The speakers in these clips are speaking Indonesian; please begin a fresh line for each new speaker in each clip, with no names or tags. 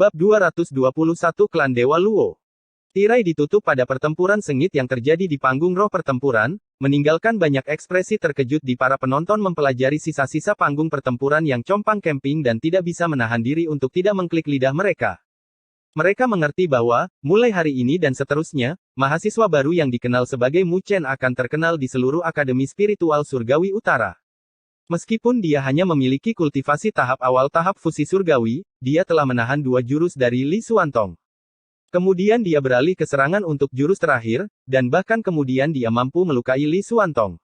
Bab 221 Klan Dewa Luo. Tirai ditutup pada pertempuran sengit yang terjadi di panggung roh pertempuran, meninggalkan banyak ekspresi terkejut di para penonton mempelajari sisa-sisa panggung pertempuran yang compang camping dan tidak bisa menahan diri untuk tidak mengklik lidah mereka. Mereka mengerti bahwa, mulai hari ini dan seterusnya, mahasiswa baru yang dikenal sebagai Mu Chen akan terkenal di seluruh Akademi Spiritual Surgawi Utara. Meskipun dia hanya memiliki kultivasi tahap awal tahap fusi surgawi, dia telah menahan 2 jurus dari Li Xuantong. Kemudian dia beralih ke serangan untuk jurus terakhir, dan bahkan kemudian dia mampu melukai Li Xuantong.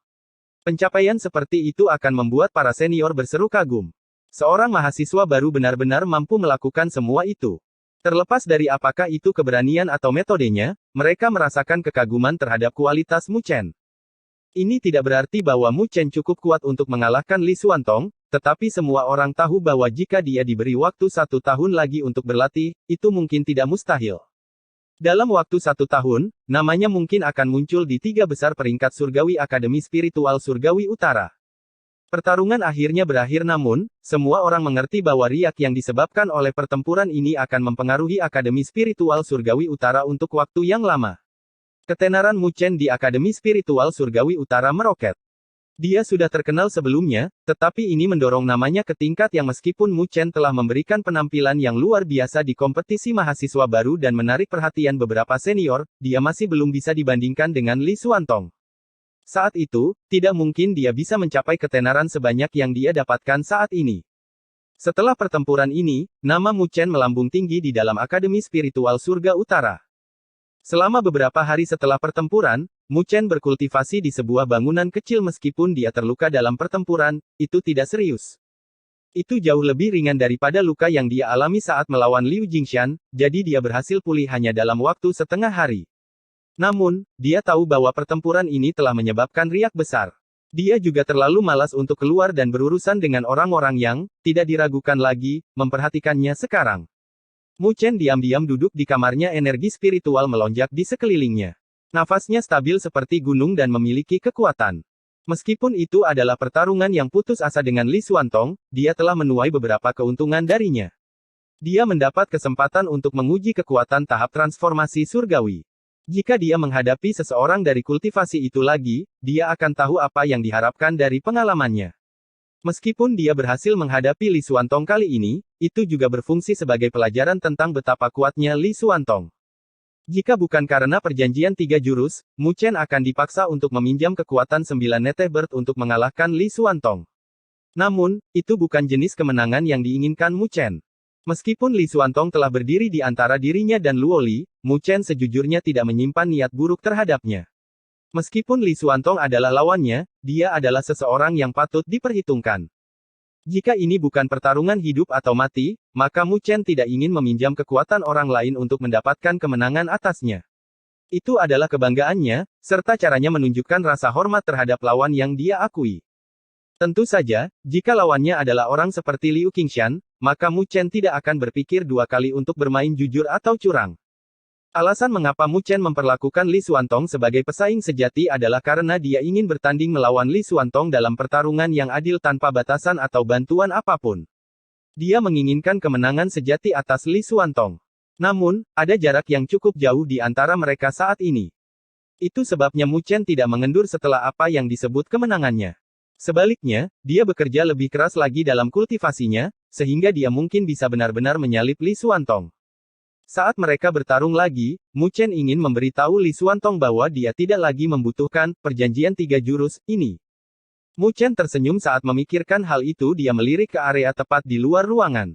Pencapaian seperti itu akan membuat para senior berseru kagum. Seorang mahasiswa baru benar-benar mampu melakukan semua itu. Terlepas dari apakah itu keberanian atau metodenya, mereka merasakan kekaguman terhadap kualitas Mu Chen. Ini tidak berarti bahwa Mu Chen cukup kuat untuk mengalahkan Li Xuantong, tetapi semua orang tahu bahwa jika dia diberi waktu 1 tahun lagi untuk berlatih, itu mungkin tidak mustahil. Dalam waktu 1 tahun, namanya mungkin akan muncul di 3 besar peringkat surgawi Akademi Spiritual Surgawi Utara. Pertarungan akhirnya berakhir namun, semua orang mengerti bahwa riak yang disebabkan oleh pertempuran ini akan mempengaruhi Akademi Spiritual Surgawi Utara untuk waktu yang lama. Ketenaran Mu Chen di Akademi Spiritual Surgawi Utara meroket. Dia sudah terkenal sebelumnya, tetapi ini mendorong namanya ke tingkat yang meskipun Mu Chen telah memberikan penampilan yang luar biasa di kompetisi mahasiswa baru dan menarik perhatian beberapa senior, dia masih belum bisa dibandingkan dengan Li Xuantong. Saat itu, tidak mungkin dia bisa mencapai ketenaran sebanyak yang dia dapatkan saat ini. Setelah pertempuran ini, nama Mu Chen melambung tinggi di dalam Akademi Spiritual Surga Utara. Selama beberapa hari setelah pertempuran, Mu Chen berkultivasi di sebuah bangunan kecil meskipun dia terluka dalam pertempuran, itu tidak serius. Itu jauh lebih ringan daripada luka yang dia alami saat melawan Liu Jingshan, jadi dia berhasil pulih hanya dalam waktu setengah hari. Namun, dia tahu bahwa pertempuran ini telah menyebabkan riak besar. Dia juga terlalu malas untuk keluar dan berurusan dengan orang-orang yang, tidak diragukan lagi, memperhatikannya sekarang. Mu Chen diam-diam duduk di kamarnya, energi spiritual melonjak di sekelilingnya. Nafasnya stabil seperti gunung dan memiliki kekuatan. Meskipun itu adalah pertarungan yang putus asa dengan Li Xuantong, dia telah menuai beberapa keuntungan darinya. Dia mendapat kesempatan untuk menguji kekuatan tahap transformasi surgawi. Jika dia menghadapi seseorang dari kultivasi itu lagi, dia akan tahu apa yang diharapkan dari pengalamannya. Meskipun dia berhasil menghadapi Li Xuantong kali ini, itu juga berfungsi sebagai pelajaran tentang betapa kuatnya Li Xuantong. Jika bukan karena perjanjian 3 jurus, Mu Chen akan dipaksa untuk meminjam kekuatan 9 Nether Bird untuk mengalahkan Li Xuantong. Namun, itu bukan jenis kemenangan yang diinginkan Mu Chen. Meskipun Li Xuantong telah berdiri di antara dirinya dan Luo Li, Mu Chen sejujurnya tidak menyimpan niat buruk terhadapnya. Meskipun Li Xuantong adalah lawannya, dia adalah seseorang yang patut diperhitungkan. Jika ini bukan pertarungan hidup atau mati, maka Mu Chen tidak ingin meminjam kekuatan orang lain untuk mendapatkan kemenangan atasnya. Itu adalah kebanggaannya, serta caranya menunjukkan rasa hormat terhadap lawan yang dia akui. Tentu saja, jika lawannya adalah orang seperti Liu Qingshan, maka Mu Chen tidak akan berpikir 2 kali untuk bermain jujur atau curang. Alasan mengapa Mu Chen memperlakukan Li Xuantong sebagai pesaing sejati adalah karena dia ingin bertanding melawan Li Xuantong dalam pertarungan yang adil tanpa batasan atau bantuan apapun. Dia menginginkan kemenangan sejati atas Li Xuantong. Namun, ada jarak yang cukup jauh di antara mereka saat ini. Itu sebabnya Mu Chen tidak mengendur setelah apa yang disebut kemenangannya. Sebaliknya, dia bekerja lebih keras lagi dalam kultivasinya, sehingga dia mungkin bisa benar-benar menyalip Li Xuantong. Saat mereka bertarung lagi, Mu Chen ingin memberitahu Li Xuantong bahwa dia tidak lagi membutuhkan perjanjian 3 jurus ini. Mu Chen tersenyum saat memikirkan hal itu. Dia melirik ke area tepat di luar ruangan.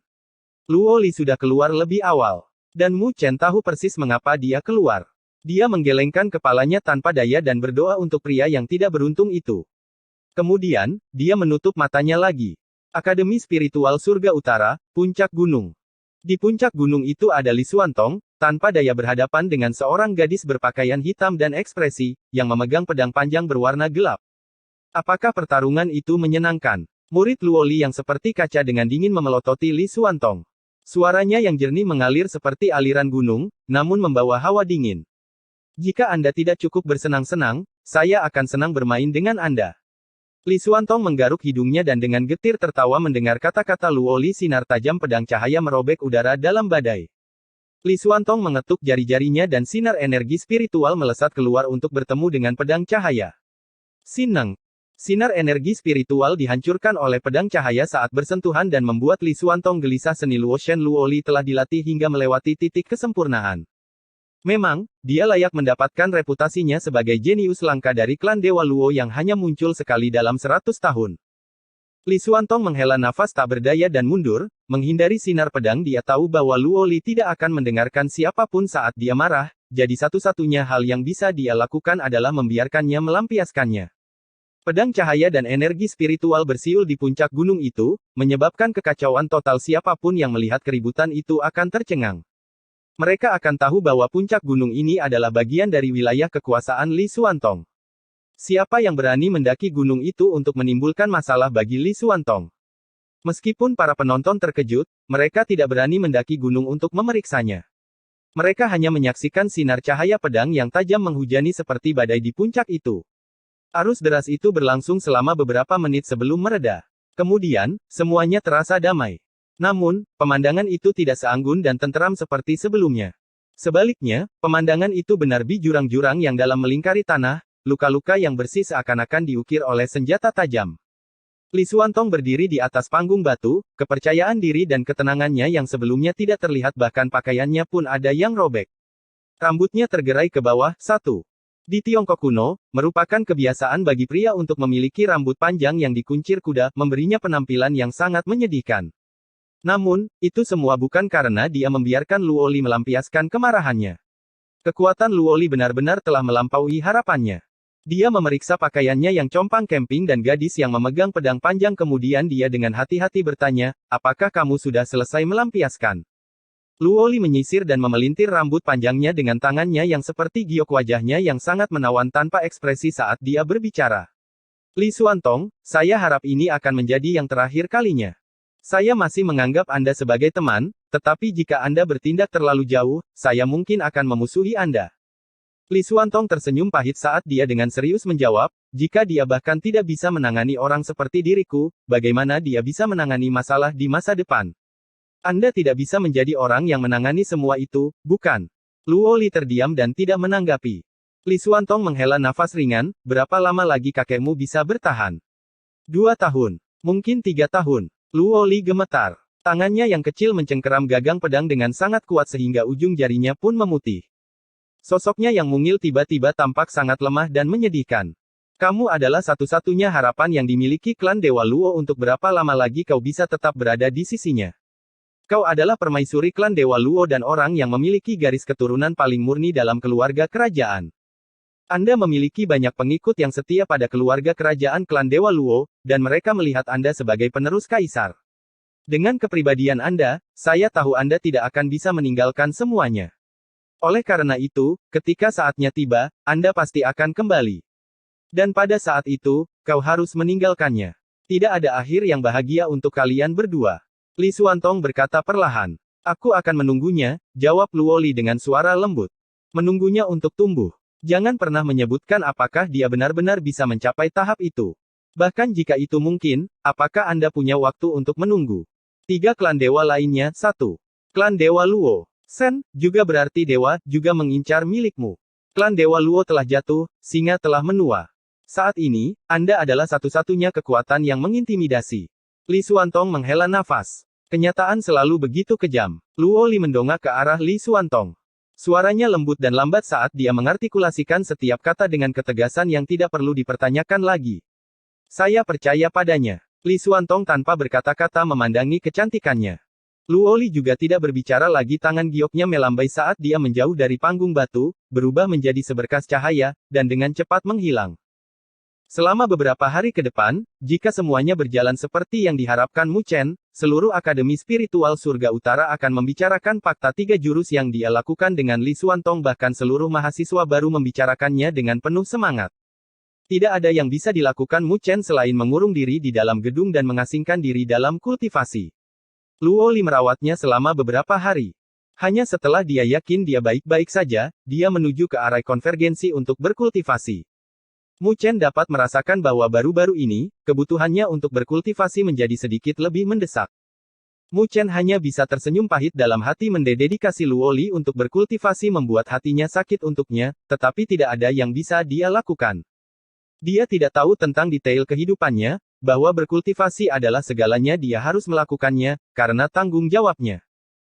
Luo Li sudah keluar lebih awal. Dan Mu Chen tahu persis mengapa dia keluar. Dia menggelengkan kepalanya tanpa daya dan berdoa untuk pria yang tidak beruntung itu. Kemudian, dia menutup matanya lagi. Akademi Spiritual Surga Utara, Puncak Gunung. Di puncak gunung itu ada Li Xuantong, tanpa daya berhadapan dengan seorang gadis berpakaian hitam dan ekspresi, yang memegang pedang panjang berwarna gelap. Apakah pertarungan itu menyenangkan? Murid Luo Li yang seperti kaca dengan dingin memelototi Li Xuantong. Suaranya yang jernih mengalir seperti aliran gunung, namun membawa hawa dingin. Jika Anda tidak cukup bersenang-senang, saya akan senang bermain dengan Anda. Li Xuantong menggaruk hidungnya dan dengan getir tertawa mendengar kata-kata Luo Li. Sinar tajam pedang cahaya merobek udara dalam badai. Li Xuantong mengetuk jari-jarinya dan sinar energi spiritual melesat keluar untuk bertemu dengan pedang cahaya. Sineng. Sinar energi spiritual dihancurkan oleh pedang cahaya saat bersentuhan dan membuat Li Xuantong gelisah. Seni Luo Shen Luo Li telah dilatih hingga melewati titik kesempurnaan. Memang, dia layak mendapatkan reputasinya sebagai jenius langka dari klan Dewa Luo yang hanya muncul sekali dalam 100 tahun. Li Xuantong menghela nafas tak berdaya dan mundur, menghindari sinar pedang. Dia tahu bahwa Luo Li tidak akan mendengarkan siapapun saat dia marah, jadi satu-satunya hal yang bisa dia lakukan adalah membiarkannya melampiaskannya. Pedang cahaya dan energi spiritual bersiul di puncak gunung itu, menyebabkan kekacauan total. Siapapun yang melihat keributan itu akan tercengang. Mereka akan tahu bahwa puncak gunung ini adalah bagian dari wilayah kekuasaan Li Xuantong. Siapa yang berani mendaki gunung itu untuk menimbulkan masalah bagi Li Xuantong? Meskipun para penonton terkejut, mereka tidak berani mendaki gunung untuk memeriksanya. Mereka hanya menyaksikan sinar cahaya pedang yang tajam menghujani seperti badai di puncak itu. Arus deras itu berlangsung selama beberapa menit sebelum mereda. Kemudian, semuanya terasa damai. Namun, pemandangan itu tidak seanggun dan tenteram seperti sebelumnya. Sebaliknya, pemandangan itu benar-benar jurang-jurang yang dalam melingkari tanah, luka-luka yang bersih seakan-akan diukir oleh senjata tajam. Li Xuantong berdiri di atas panggung batu, kepercayaan diri dan ketenangannya yang sebelumnya tidak terlihat, bahkan pakaiannya pun ada yang robek. Rambutnya tergerai ke bawah. Di Tiongkok kuno, merupakan kebiasaan bagi pria untuk memiliki rambut panjang yang dikuncir kuda, memberinya penampilan yang sangat menyedihkan. Namun, itu semua bukan karena dia membiarkan Luo Li melampiaskan kemarahannya. Kekuatan Luo Li benar-benar telah melampaui harapannya. Dia memeriksa pakaiannya yang compang camping dan gadis yang memegang pedang panjang. Kemudian dia dengan hati-hati bertanya, apakah kamu sudah selesai melampiaskan? Luo Li menyisir dan memelintir rambut panjangnya dengan tangannya yang seperti giok. Wajahnya yang sangat menawan tanpa ekspresi saat dia berbicara. Li Xuantong, saya harap ini akan menjadi yang terakhir kalinya. Saya masih menganggap Anda sebagai teman, tetapi jika Anda bertindak terlalu jauh, saya mungkin akan memusuhi Anda. Li Xuantong tersenyum pahit saat dia dengan serius menjawab, jika dia bahkan tidak bisa menangani orang seperti diriku, bagaimana dia bisa menangani masalah di masa depan? Anda tidak bisa menjadi orang yang menangani semua itu, bukan? Luo Li terdiam dan tidak menanggapi. Li Xuantong menghela nafas ringan, berapa lama lagi kakekmu bisa bertahan? 2 tahun. Mungkin 3 tahun. Luo Li gemetar. Tangannya yang kecil mencengkeram gagang pedang dengan sangat kuat sehingga ujung jarinya pun memutih. Sosoknya yang mungil tiba-tiba tampak sangat lemah dan menyedihkan. Kamu adalah satu-satunya harapan yang dimiliki klan Dewa Luo. Untuk berapa lama lagi kau bisa tetap berada di sisinya? Kau adalah permaisuri klan Dewa Luo dan orang yang memiliki garis keturunan paling murni dalam keluarga kerajaan. Anda memiliki banyak pengikut yang setia pada keluarga kerajaan klan Dewa Luo, dan mereka melihat Anda sebagai penerus kaisar. Dengan kepribadian Anda, saya tahu Anda tidak akan bisa meninggalkan semuanya. Oleh karena itu, ketika saatnya tiba, Anda pasti akan kembali. Dan pada saat itu, kau harus meninggalkannya. Tidak ada akhir yang bahagia untuk kalian berdua. Li Xuantong berkata perlahan. Aku akan menunggunya, jawab Luo Li dengan suara lembut. Menunggunya untuk tumbuh. Jangan pernah menyebutkan apakah dia benar-benar bisa mencapai tahap itu. Bahkan jika itu mungkin, apakah Anda punya waktu untuk menunggu? 3 klan dewa lainnya. 1. Klan Dewa Luo. Sen, juga berarti dewa, juga mengincar milikmu. Klan Dewa Luo telah jatuh, singa telah menua. Saat ini, Anda adalah satu-satunya kekuatan yang mengintimidasi. Li Xuantong menghela nafas. Kenyataan selalu begitu kejam. Luo Li mendongak ke arah Li Xuantong. Suaranya lembut dan lambat saat dia mengartikulasikan setiap kata dengan ketegasan yang tidak perlu dipertanyakan lagi. Saya percaya padanya. Li Xuantong tanpa berkata-kata memandangi kecantikannya. Luo Li juga tidak berbicara lagi. Tangan gioknya melambai saat dia menjauh dari panggung batu, berubah menjadi seberkas cahaya, dan dengan cepat menghilang. Selama beberapa hari ke depan, jika semuanya berjalan seperti yang diharapkan Mu Chen, seluruh Akademi Spiritual Surga Utara akan membicarakan fakta 3 jurus yang dia lakukan dengan Li Xuantong. Bahkan seluruh mahasiswa baru membicarakannya dengan penuh semangat. Tidak ada yang bisa dilakukan Mu Chen selain mengurung diri di dalam gedung dan mengasingkan diri dalam kultivasi. Luo Li merawatnya selama beberapa hari. Hanya setelah dia yakin dia baik-baik saja, dia menuju ke area konvergensi untuk berkultivasi. Mu Chen dapat merasakan bahwa baru-baru ini, kebutuhannya untuk berkultivasi menjadi sedikit lebih mendesak. Mu Chen hanya bisa tersenyum pahit dalam hati mendedikasi Luo Li untuk berkultivasi membuat hatinya sakit untuknya, tetapi tidak ada yang bisa dia lakukan. Dia tidak tahu tentang detail kehidupannya, bahwa berkultivasi adalah segalanya dia harus melakukannya, karena tanggung jawabnya.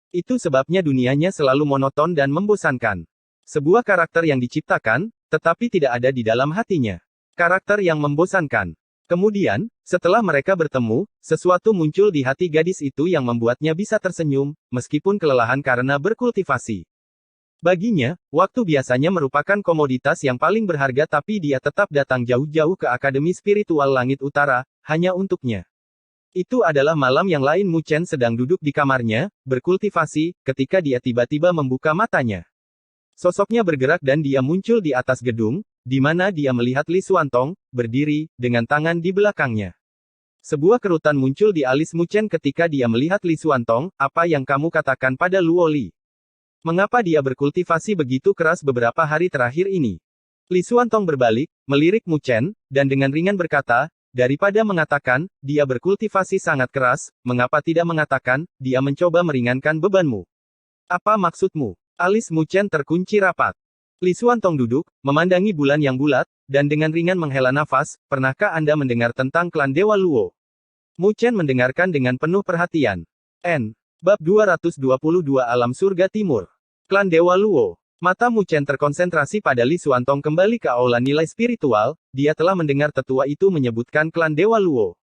Itu sebabnya dunianya selalu monoton dan membosankan. Sebuah karakter yang diciptakan, tetapi tidak ada di dalam hatinya. Karakter yang membosankan. Kemudian, setelah mereka bertemu, sesuatu muncul di hati gadis itu yang membuatnya bisa tersenyum, meskipun kelelahan karena berkultivasi. Baginya, waktu biasanya merupakan komoditas yang paling berharga tapi dia tetap datang jauh-jauh ke Akademi Spiritual Langit Utara, hanya untuknya. Itu adalah malam yang lain Mu Chen sedang duduk di kamarnya, berkultivasi, ketika dia tiba-tiba membuka matanya. Sosoknya bergerak dan dia muncul di atas gedung, di mana dia melihat Li Xuantong, berdiri, dengan tangan di belakangnya. Sebuah kerutan muncul di alis Mu Chen ketika dia melihat Li Xuantong, apa yang kamu katakan pada Luo Li? Mengapa dia berkultivasi begitu keras beberapa hari terakhir ini? Li Xuantong berbalik, melirik Mu Chen, dan dengan ringan berkata, daripada mengatakan, dia berkultivasi sangat keras, mengapa tidak mengatakan, dia mencoba meringankan bebanmu? Apa maksudmu? Alis Mu Chen terkunci rapat. Li Xuantong duduk, memandangi bulan yang bulat, dan dengan ringan menghela nafas, pernahkah Anda mendengar tentang klan Dewa Luo? Mu Chen mendengarkan dengan penuh perhatian. Bab 222 Alam Surga Timur. Klan Dewa Luo. Mata Mu Chen terkonsentrasi pada Li Xuantong kembali ke aula nilai spiritual, dia telah mendengar tetua itu menyebutkan klan Dewa Luo.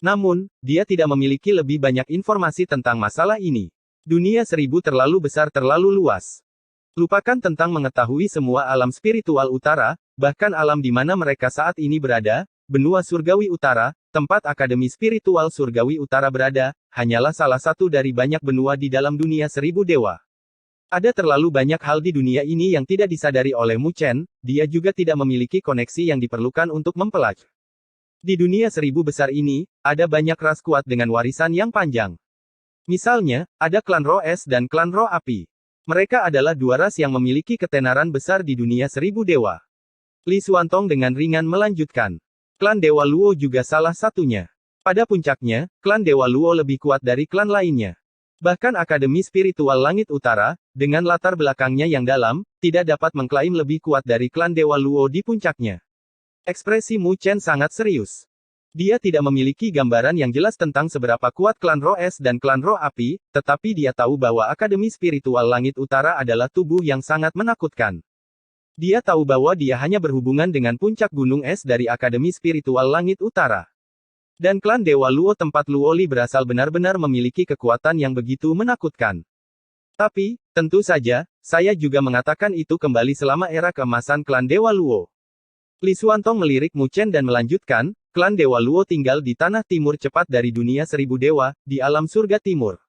Namun, dia tidak memiliki lebih banyak informasi tentang masalah ini. Dunia seribu terlalu besar terlalu luas. Lupakan tentang mengetahui semua alam spiritual utara, bahkan alam di mana mereka saat ini berada, benua surgawi utara, tempat Akademi Spiritual Surgawi Utara berada, hanyalah salah satu dari banyak benua di dalam dunia seribu dewa. Ada terlalu banyak hal di dunia ini yang tidak disadari oleh Mu Chen, dia juga tidak memiliki koneksi yang diperlukan untuk mempelajari. Di dunia seribu besar ini, ada banyak ras kuat dengan warisan yang panjang. Misalnya, ada klan roh es dan klan roh api. Mereka adalah dua ras yang memiliki ketenaran besar di dunia seribu dewa. Li Xuantong dengan ringan melanjutkan. Klan Dewa Luo juga salah satunya. Pada puncaknya, klan Dewa Luo lebih kuat dari klan lainnya. Bahkan Akademi Spiritual Langit Utara, dengan latar belakangnya yang dalam, tidak dapat mengklaim lebih kuat dari klan Dewa Luo di puncaknya. Ekspresi Mu Chen sangat serius. Dia tidak memiliki gambaran yang jelas tentang seberapa kuat klan roh es dan klan roh api, tetapi dia tahu bahwa Akademi Spiritual Langit Utara adalah tubuh yang sangat menakutkan. Dia tahu bahwa dia hanya berhubungan dengan puncak gunung es dari Akademi Spiritual Langit Utara. Dan klan Dewa Luo tempat Luo Li berasal benar-benar memiliki kekuatan yang begitu menakutkan. Tapi, tentu saja, saya juga mengatakan itu kembali selama era keemasan klan Dewa Luo. Li Xuantong melirik Mu Chen dan melanjutkan, klan Dewa Luo tinggal di tanah timur cepat dari dunia seribu dewa, di alam surga timur.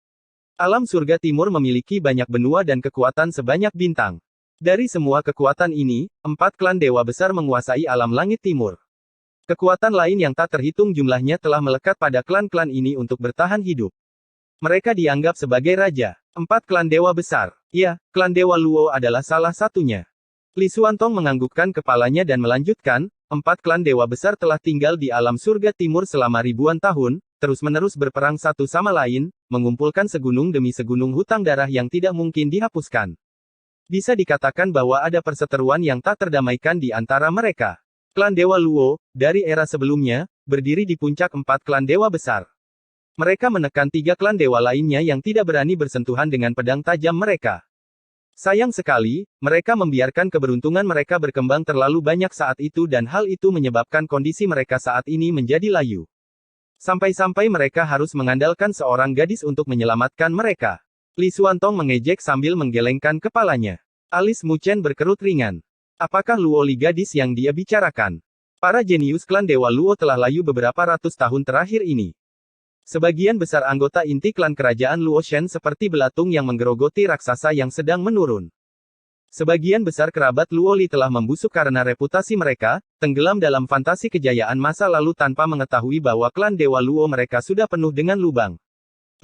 Alam surga timur memiliki banyak benua dan kekuatan sebanyak bintang. Dari semua kekuatan ini, 4 klan dewa besar menguasai alam langit timur. Kekuatan lain yang tak terhitung jumlahnya telah melekat pada klan-klan ini untuk bertahan hidup. Mereka dianggap sebagai raja. 4 klan dewa besar. Ya, klan Dewa Luo adalah salah satunya. Li Xuantong menganggukkan kepalanya dan melanjutkan, 4 klan dewa besar telah tinggal di alam surga timur selama ribuan tahun, terus-menerus berperang satu sama lain, mengumpulkan segunung demi segunung hutang darah yang tidak mungkin dihapuskan. Bisa dikatakan bahwa ada perseteruan yang tak terdamaikan di antara mereka. Klan Dewa Luo, dari era sebelumnya, berdiri di puncak 4 klan dewa besar. Mereka menekan 3 klan dewa lainnya yang tidak berani bersentuhan dengan pedang tajam mereka. Sayang sekali, mereka membiarkan keberuntungan mereka berkembang terlalu banyak saat itu dan hal itu menyebabkan kondisi mereka saat ini menjadi layu. Sampai-sampai mereka harus mengandalkan seorang gadis untuk menyelamatkan mereka. Li Xuantong mengejek sambil menggelengkan kepalanya. Alis Mu Chen berkerut ringan. Apakah Luo Li gadis yang dia bicarakan? Para jenius klan Dewa Luo telah layu beberapa ratus tahun terakhir ini. Sebagian besar anggota inti klan kerajaan Luo Shen seperti belatung yang menggerogoti raksasa yang sedang menurun. Sebagian besar kerabat Luo Li telah membusuk karena reputasi mereka, tenggelam dalam fantasi kejayaan masa lalu tanpa mengetahui bahwa klan Dewa Luo mereka sudah penuh dengan lubang.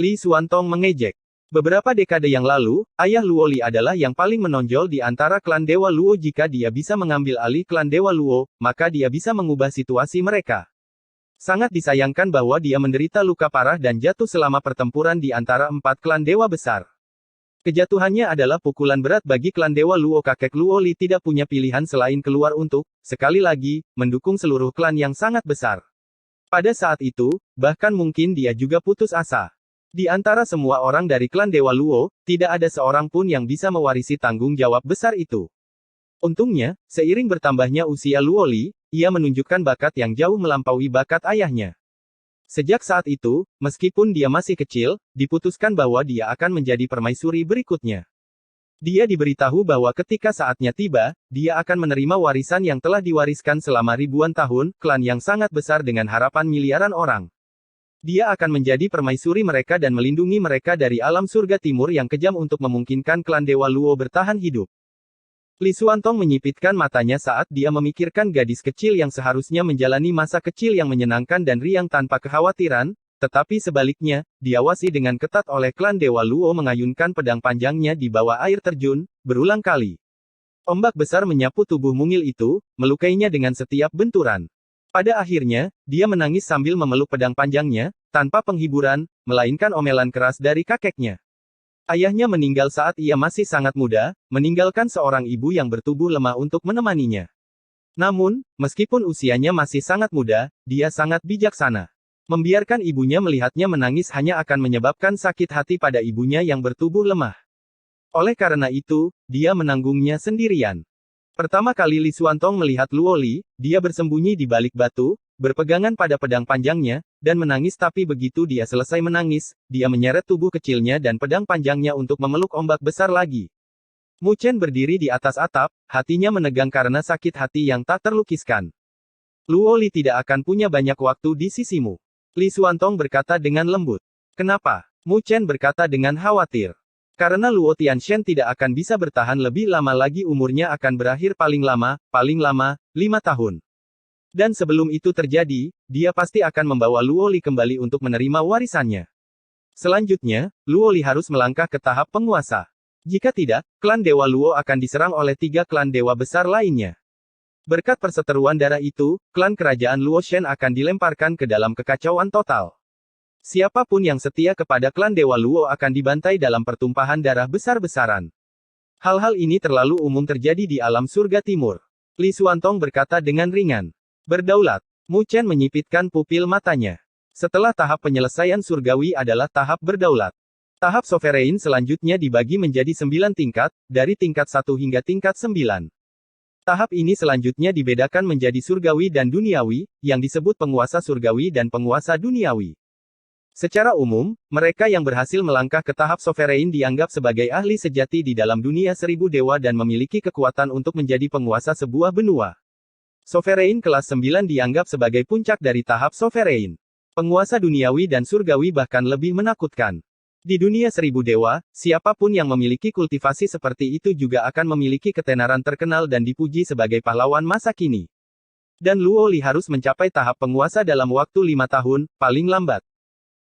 Li Xuantong mengejek. Beberapa dekade yang lalu, ayah Luo Li adalah yang paling menonjol di antara klan Dewa Luo. Jika dia bisa mengambil alih klan Dewa Luo, maka dia bisa mengubah situasi mereka. Sangat disayangkan bahwa dia menderita luka parah dan jatuh selama pertempuran di antara 4 klan Dewa besar. Kejatuhannya adalah pukulan berat bagi klan Dewa Luo. Kakek Luo Li tidak punya pilihan selain keluar untuk, sekali lagi, mendukung seluruh klan yang sangat besar. Pada saat itu, bahkan mungkin dia juga putus asa. Di antara semua orang dari klan Dewa Luo, tidak ada seorang pun yang bisa mewarisi tanggung jawab besar itu. Untungnya, seiring bertambahnya usia Luo Li, ia menunjukkan bakat yang jauh melampaui bakat ayahnya. Sejak saat itu, meskipun dia masih kecil, diputuskan bahwa dia akan menjadi permaisuri berikutnya. Dia diberitahu bahwa ketika saatnya tiba, dia akan menerima warisan yang telah diwariskan selama ribuan tahun, klan yang sangat besar dengan harapan miliaran orang. Dia akan menjadi permaisuri mereka dan melindungi mereka dari alam surga timur yang kejam untuk memungkinkan klan Dewa Luo bertahan hidup. Li Xuantong menyipitkan matanya saat dia memikirkan gadis kecil yang seharusnya menjalani masa kecil yang menyenangkan dan riang tanpa kekhawatiran, tetapi sebaliknya, diawasi dengan ketat oleh klan Dewa Luo mengayunkan pedang panjangnya di bawah air terjun, berulang kali. Ombak besar menyapu tubuh mungil itu, melukainya dengan setiap benturan. Pada akhirnya, dia menangis sambil memeluk pedang panjangnya, tanpa penghiburan, melainkan omelan keras dari kakeknya. Ayahnya meninggal saat ia masih sangat muda, meninggalkan seorang ibu yang bertubuh lemah untuk menemaninya. Namun, meskipun usianya masih sangat muda, dia sangat bijaksana. Membiarkan ibunya melihatnya menangis hanya akan menyebabkan sakit hati pada ibunya yang bertubuh lemah. Oleh karena itu, dia menanggungnya sendirian. Pertama kali Li Xuantong melihat Luo Li, dia bersembunyi di balik batu, berpegangan pada pedang panjangnya, dan menangis. Tapi begitu dia selesai menangis, dia menyeret tubuh kecilnya dan pedang panjangnya untuk memeluk ombak besar lagi. Mu Chen berdiri di atas atap, hatinya menegang karena sakit hati yang tak terlukiskan. Luo Li tidak akan punya banyak waktu di sisimu. Li Xuantong berkata dengan lembut. Kenapa? Mu Chen berkata dengan khawatir. Karena Luo Tianshan tidak akan bisa bertahan lebih lama lagi, umurnya akan berakhir paling lama, 5 tahun. Dan sebelum itu terjadi, dia pasti akan membawa Luo Li kembali untuk menerima warisannya. Selanjutnya, Luo Li harus melangkah ke tahap penguasa. Jika tidak, klan Dewa Luo akan diserang oleh 3 klan dewa besar lainnya. Berkat perseteruan darah itu, klan kerajaan Luo Shen akan dilemparkan ke dalam kekacauan total. Siapapun yang setia kepada klan Dewa Luo akan dibantai dalam pertumpahan darah besar-besaran. Hal-hal ini terlalu umum terjadi di alam surga timur. Li Xuantong berkata dengan ringan. Berdaulat. Mu Chen menyipitkan pupil matanya. Setelah tahap penyelesaian surgawi adalah tahap berdaulat. Tahap sovereign selanjutnya dibagi menjadi 9 tingkat, dari tingkat 1 hingga tingkat 9. Tahap ini selanjutnya dibedakan menjadi surgawi dan duniawi, yang disebut penguasa surgawi dan penguasa duniawi. Secara umum, mereka yang berhasil melangkah ke tahap sovereign dianggap sebagai ahli sejati di dalam dunia 1000 dewa dan memiliki kekuatan untuk menjadi penguasa sebuah benua. Sovereign kelas 9 dianggap sebagai puncak dari tahap sovereign. Penguasa duniawi dan surgawi bahkan lebih menakutkan. Di dunia 1000 dewa, siapapun yang memiliki kultivasi seperti itu juga akan memiliki ketenaran terkenal dan dipuji sebagai pahlawan masa kini. Dan Luo Li harus mencapai tahap penguasa dalam waktu 5 tahun, paling lambat.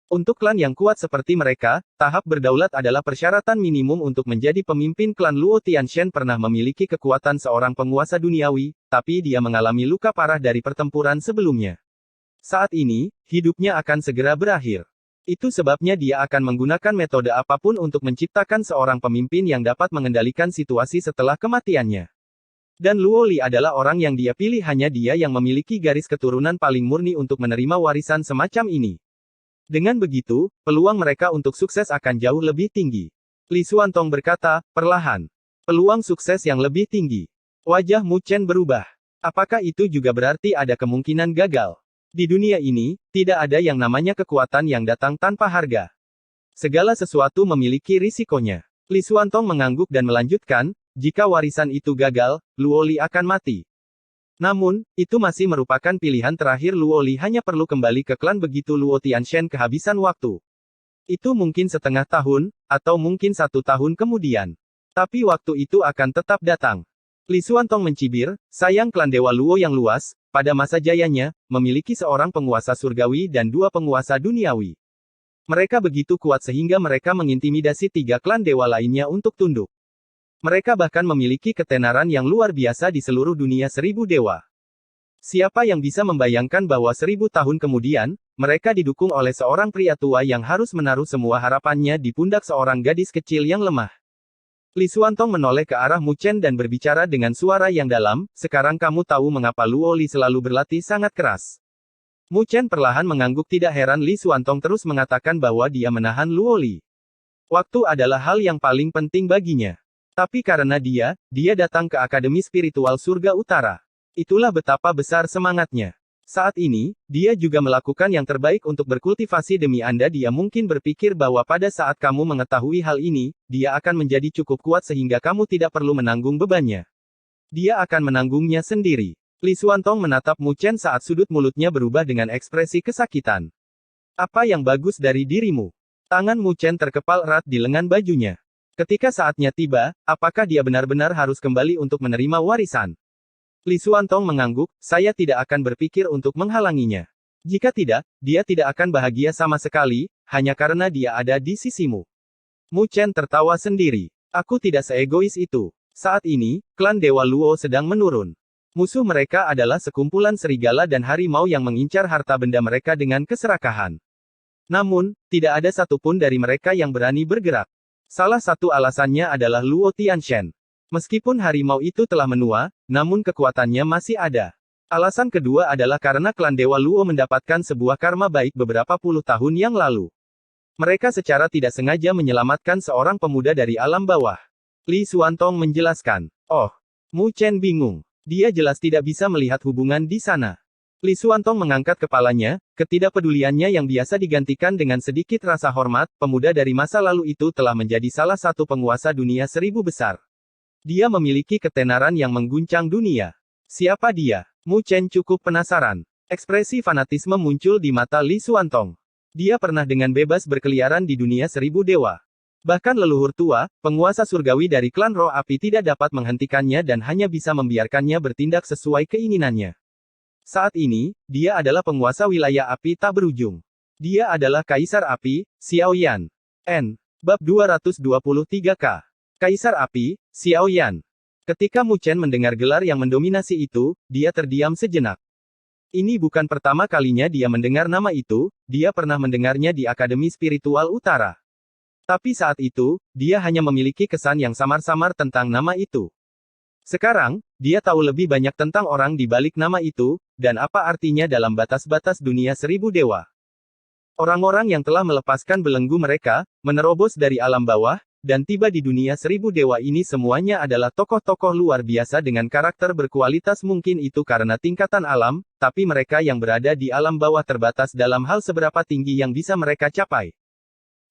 Untuk klan yang kuat seperti mereka, tahap berdaulat adalah persyaratan minimum untuk menjadi pemimpin. Klan Luo Tianshan pernah memiliki kekuatan seorang penguasa duniawi, tapi dia mengalami luka parah dari pertempuran sebelumnya. Saat ini, hidupnya akan segera berakhir. Itu sebabnya dia akan menggunakan metode apapun untuk menciptakan seorang pemimpin yang dapat mengendalikan situasi setelah kematiannya. Dan Luo Li adalah orang yang dia pilih, hanya dia yang memiliki garis keturunan paling murni untuk menerima warisan semacam ini. Dengan begitu, peluang mereka untuk sukses akan jauh lebih tinggi. Li Xuantong berkata, perlahan. Peluang sukses yang lebih tinggi. Wajah Mu Chen berubah. Apakah itu juga berarti ada kemungkinan gagal? Di dunia ini, tidak ada yang namanya kekuatan yang datang tanpa harga. Segala sesuatu memiliki risikonya. Li Xuantong mengangguk dan melanjutkan, jika warisan itu gagal, Luo Li akan mati. Namun, itu masih merupakan pilihan terakhir. Luo Li hanya perlu kembali ke klan begitu Luo Tianshan kehabisan waktu. Itu mungkin setengah tahun, atau mungkin 1 tahun kemudian. Tapi waktu itu akan tetap datang. Li Xuantong mencibir, sayang klan Dewa Luo yang luas, pada masa jayanya, memiliki seorang penguasa surgawi dan 2 penguasa duniawi. Mereka begitu kuat sehingga mereka mengintimidasi 3 klan dewa lainnya untuk tunduk. Mereka bahkan memiliki ketenaran yang luar biasa di seluruh dunia 1000 dewa. Siapa yang bisa membayangkan bahwa 1000 tahun kemudian, mereka didukung oleh seorang pria tua yang harus menaruh semua harapannya di pundak seorang gadis kecil yang lemah. Li Xuantong menoleh ke arah Mu Chen dan berbicara dengan suara yang dalam, "Sekarang kamu tahu mengapa Luo Li selalu berlatih sangat keras." Mu Chen perlahan mengangguk, tidak heran Li Xuantong terus mengatakan bahwa dia menahan Luo Li. Waktu adalah hal yang paling penting baginya. Tapi karena dia datang ke Akademi Spiritual Surga Utara. Itulah betapa besar semangatnya. Saat ini, dia juga melakukan yang terbaik untuk berkultivasi demi Anda. Dia mungkin berpikir bahwa pada saat kamu mengetahui hal ini, dia akan menjadi cukup kuat sehingga kamu tidak perlu menanggung bebannya. Dia akan menanggungnya sendiri. Li Xuantong menatap Mu Chen saat sudut mulutnya berubah dengan ekspresi kesakitan. "Apa yang bagus dari dirimu?" Tangan Mu Chen terkepal erat di lengan bajunya. Ketika saatnya tiba, apakah dia benar-benar harus kembali untuk menerima warisan? Li Xuantong mengangguk, "Saya tidak akan berpikir untuk menghalanginya. Jika tidak, dia tidak akan bahagia sama sekali, hanya karena dia ada di sisimu." Mu Chen tertawa sendiri. "Aku tidak seegois itu. Saat ini, klan Dewa Luo sedang menurun. Musuh mereka adalah sekumpulan serigala dan harimau yang mengincar harta benda mereka dengan keserakahan. Namun, tidak ada satupun dari mereka yang berani bergerak. Salah satu alasannya adalah Luo Tianshen. Meskipun harimau itu telah menua, namun kekuatannya masih ada. Alasan kedua adalah karena klan Dewa Luo mendapatkan sebuah karma baik beberapa puluh tahun yang lalu. Mereka secara tidak sengaja menyelamatkan seorang pemuda dari alam bawah." Li Xuantong menjelaskan. "Oh." Mu Chen bingung. Dia jelas tidak bisa melihat hubungan di sana. Li Xuantong mengangkat kepalanya, ketidakpeduliannya yang biasa digantikan dengan sedikit rasa hormat. Pemuda dari masa lalu itu telah menjadi salah satu penguasa dunia 1000 besar. Dia memiliki ketenaran yang mengguncang dunia. Siapa dia? Mu Chen cukup penasaran. Ekspresi fanatisme muncul di mata Li Xuantong. Dia pernah dengan bebas berkeliaran di dunia 1000 dewa. Bahkan leluhur tua, penguasa surgawi dari klan roh api tidak dapat menghentikannya dan hanya bisa membiarkannya bertindak sesuai keinginannya. Saat ini, dia adalah penguasa wilayah api tak berujung. Dia adalah Kaisar Api, Xiao Yan. N. Bab 223K. Kaisar Api, Xiao Yan. Ketika Mu Chen mendengar gelar yang mendominasi itu, dia terdiam sejenak. Ini bukan pertama kalinya dia mendengar nama itu, dia pernah mendengarnya di Akademi Spiritual Utara. Tapi saat itu, dia hanya memiliki kesan yang samar-samar tentang nama itu. Sekarang, dia tahu lebih banyak tentang orang di balik nama itu, dan apa artinya dalam batas-batas dunia 1000 dewa. Orang-orang yang telah melepaskan belenggu mereka, menerobos dari alam bawah, dan tiba di dunia 1000 dewa ini semuanya adalah tokoh-tokoh luar biasa dengan karakter berkualitas. Mungkin itu karena tingkatan alam, tapi mereka yang berada di alam bawah terbatas dalam hal seberapa tinggi yang bisa mereka capai.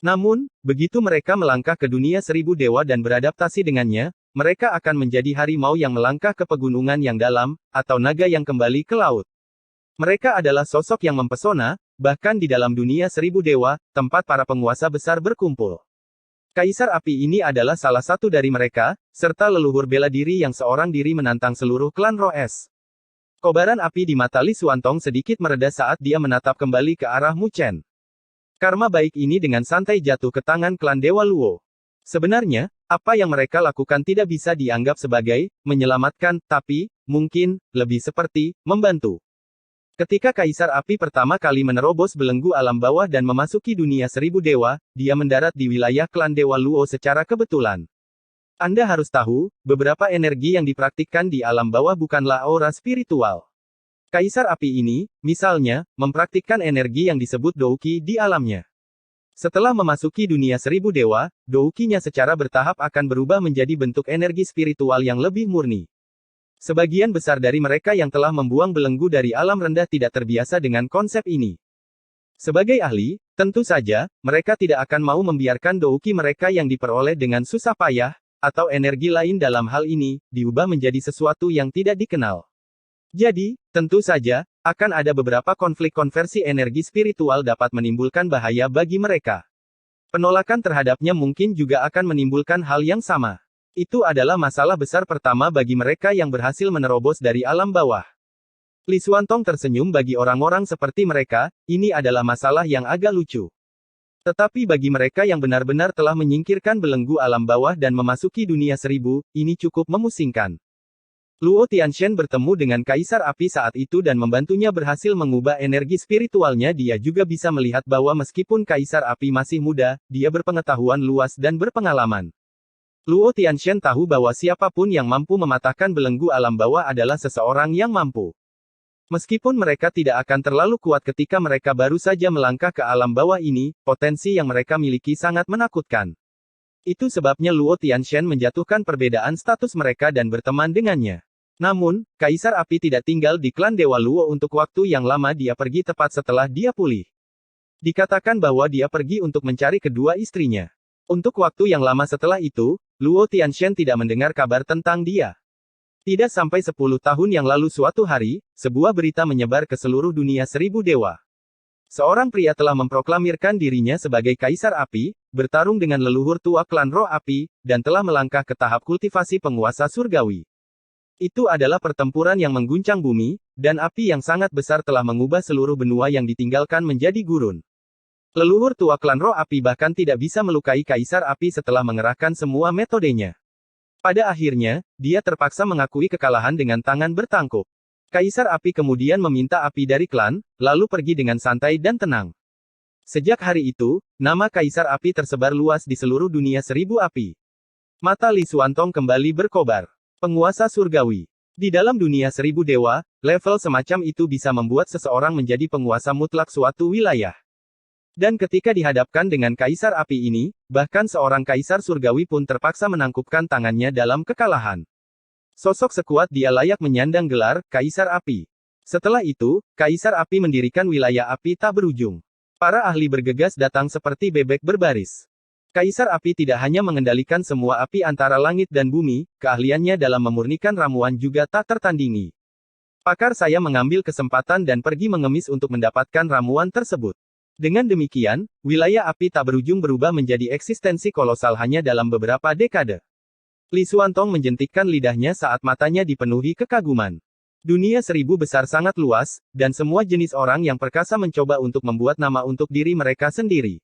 Namun, begitu mereka melangkah ke dunia 1000 dewa dan beradaptasi dengannya, mereka akan menjadi harimau yang melangkah ke pegunungan yang dalam, atau naga yang kembali ke laut. Mereka adalah sosok yang mempesona, bahkan di dalam dunia 1000 dewa, tempat para penguasa besar berkumpul. Kaisar Api ini adalah salah satu dari mereka, serta leluhur bela diri yang seorang diri menantang seluruh klan roh es. Kobaran api di mata Li Xuantong sedikit mereda saat dia menatap kembali ke arah Mu Chen. Karma baik ini dengan santai jatuh ke tangan klan Dewa Luo. Sebenarnya, apa yang mereka lakukan tidak bisa dianggap sebagai menyelamatkan, tapi mungkin lebih seperti membantu. Ketika Kaisar Api pertama kali menerobos belenggu alam bawah dan memasuki dunia 1000 dewa, dia mendarat di wilayah klan Dewa Luo secara kebetulan. Anda harus tahu, beberapa energi yang dipraktikkan di alam bawah bukanlah aura spiritual. Kaisar Api ini, misalnya, mempraktikkan energi yang disebut Douqi di alamnya. Setelah memasuki dunia 1000 dewa, Douqinya secara bertahap akan berubah menjadi bentuk energi spiritual yang lebih murni. Sebagian besar dari mereka yang telah membuang belenggu dari alam rendah tidak terbiasa dengan konsep ini. Sebagai ahli, tentu saja, mereka tidak akan mau membiarkan Douqi mereka yang diperoleh dengan susah payah, atau energi lain dalam hal ini, diubah menjadi sesuatu yang tidak dikenal. Jadi, tentu saja, akan ada beberapa konflik konversi energi spiritual dapat menimbulkan bahaya bagi mereka. Penolakan terhadapnya mungkin juga akan menimbulkan hal yang sama. Itu adalah masalah besar pertama bagi mereka yang berhasil menerobos dari alam bawah. Li Xuantong tersenyum. Bagi orang-orang seperti mereka, ini adalah masalah yang agak lucu. Tetapi bagi mereka yang benar-benar telah menyingkirkan belenggu alam bawah dan memasuki dunia seribu, ini cukup memusingkan. Luo Tianshan bertemu dengan Kaisar Api saat itu dan membantunya berhasil mengubah energi spiritualnya. Dia juga bisa melihat bahwa meskipun Kaisar Api masih muda, dia berpengetahuan luas dan berpengalaman. Luo Tianshan tahu bahwa siapapun yang mampu mematahkan belenggu alam bawah adalah seseorang yang mampu. Meskipun mereka tidak akan terlalu kuat ketika mereka baru saja melangkah ke alam bawah ini, potensi yang mereka miliki sangat menakutkan. Itu sebabnya Luo Tianshan menjatuhkan perbedaan status mereka dan berteman dengannya. Namun, Kaisar Api tidak tinggal di klan Dewa Luo untuk waktu yang lama. Dia pergi tepat setelah dia pulih. Dikatakan bahwa dia pergi untuk mencari kedua istrinya. Untuk waktu yang lama setelah itu, Luo Tianshan tidak mendengar kabar tentang dia. Tidak sampai 10 tahun yang lalu suatu hari, sebuah berita menyebar ke seluruh dunia seribu dewa. Seorang pria telah memproklamirkan dirinya sebagai Kaisar Api, bertarung dengan leluhur tua klan Roh Api, dan telah melangkah ke tahap kultivasi penguasa surgawi. Itu adalah pertempuran yang mengguncang bumi, dan api yang sangat besar telah mengubah seluruh benua yang ditinggalkan menjadi gurun. Leluhur tua klan Roh Api bahkan tidak bisa melukai Kaisar Api setelah mengerahkan semua metodenya. Pada akhirnya, dia terpaksa mengakui kekalahan dengan tangan bertangkup. Kaisar Api kemudian meminta api dari klan, lalu pergi dengan santai dan tenang. Sejak hari itu, nama Kaisar Api tersebar luas di seluruh dunia seribu api. Mata Li Xuantong kembali berkobar. Penguasa surgawi. Di dalam dunia seribu dewa, level semacam itu bisa membuat seseorang menjadi penguasa mutlak suatu wilayah. Dan ketika dihadapkan dengan Kaisar Api ini, bahkan seorang Kaisar Surgawi pun terpaksa menangkupkan tangannya dalam kekalahan. Sosok sekuat dia layak menyandang gelar, Kaisar Api. Setelah itu, Kaisar Api mendirikan wilayah api tak berujung. Para ahli bergegas datang seperti bebek berbaris. Kaisar Api tidak hanya mengendalikan semua api antara langit dan bumi, keahliannya dalam memurnikan ramuan juga tak tertandingi. Pakar saya mengambil kesempatan dan pergi mengemis untuk mendapatkan ramuan tersebut. Dengan demikian, wilayah api tak berujung berubah menjadi eksistensi kolosal hanya dalam beberapa dekade. Li Xuantong menjentikkan lidahnya saat matanya dipenuhi kekaguman. Dunia seribu besar sangat luas, dan semua jenis orang yang perkasa mencoba untuk membuat nama untuk diri mereka sendiri.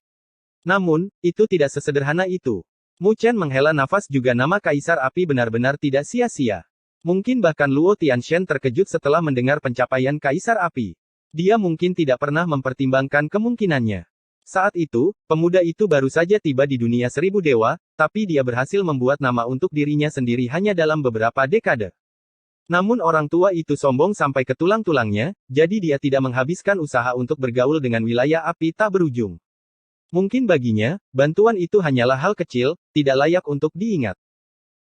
Namun, itu tidak sesederhana itu. Mu Chen menghela nafas juga nama Kaisar Api benar-benar tidak sia-sia. Mungkin bahkan Luo Tianshan terkejut setelah mendengar pencapaian Kaisar Api. Dia mungkin tidak pernah mempertimbangkan kemungkinannya. Saat itu, pemuda itu baru saja tiba di dunia seribu dewa, tapi dia berhasil membuat nama untuk dirinya sendiri hanya dalam beberapa dekade. Namun orang tua itu sombong sampai ke tulang-tulangnya, jadi dia tidak menghabiskan usaha untuk bergaul dengan wilayah api tak berujung. Mungkin baginya, bantuan itu hanyalah hal kecil, tidak layak untuk diingat.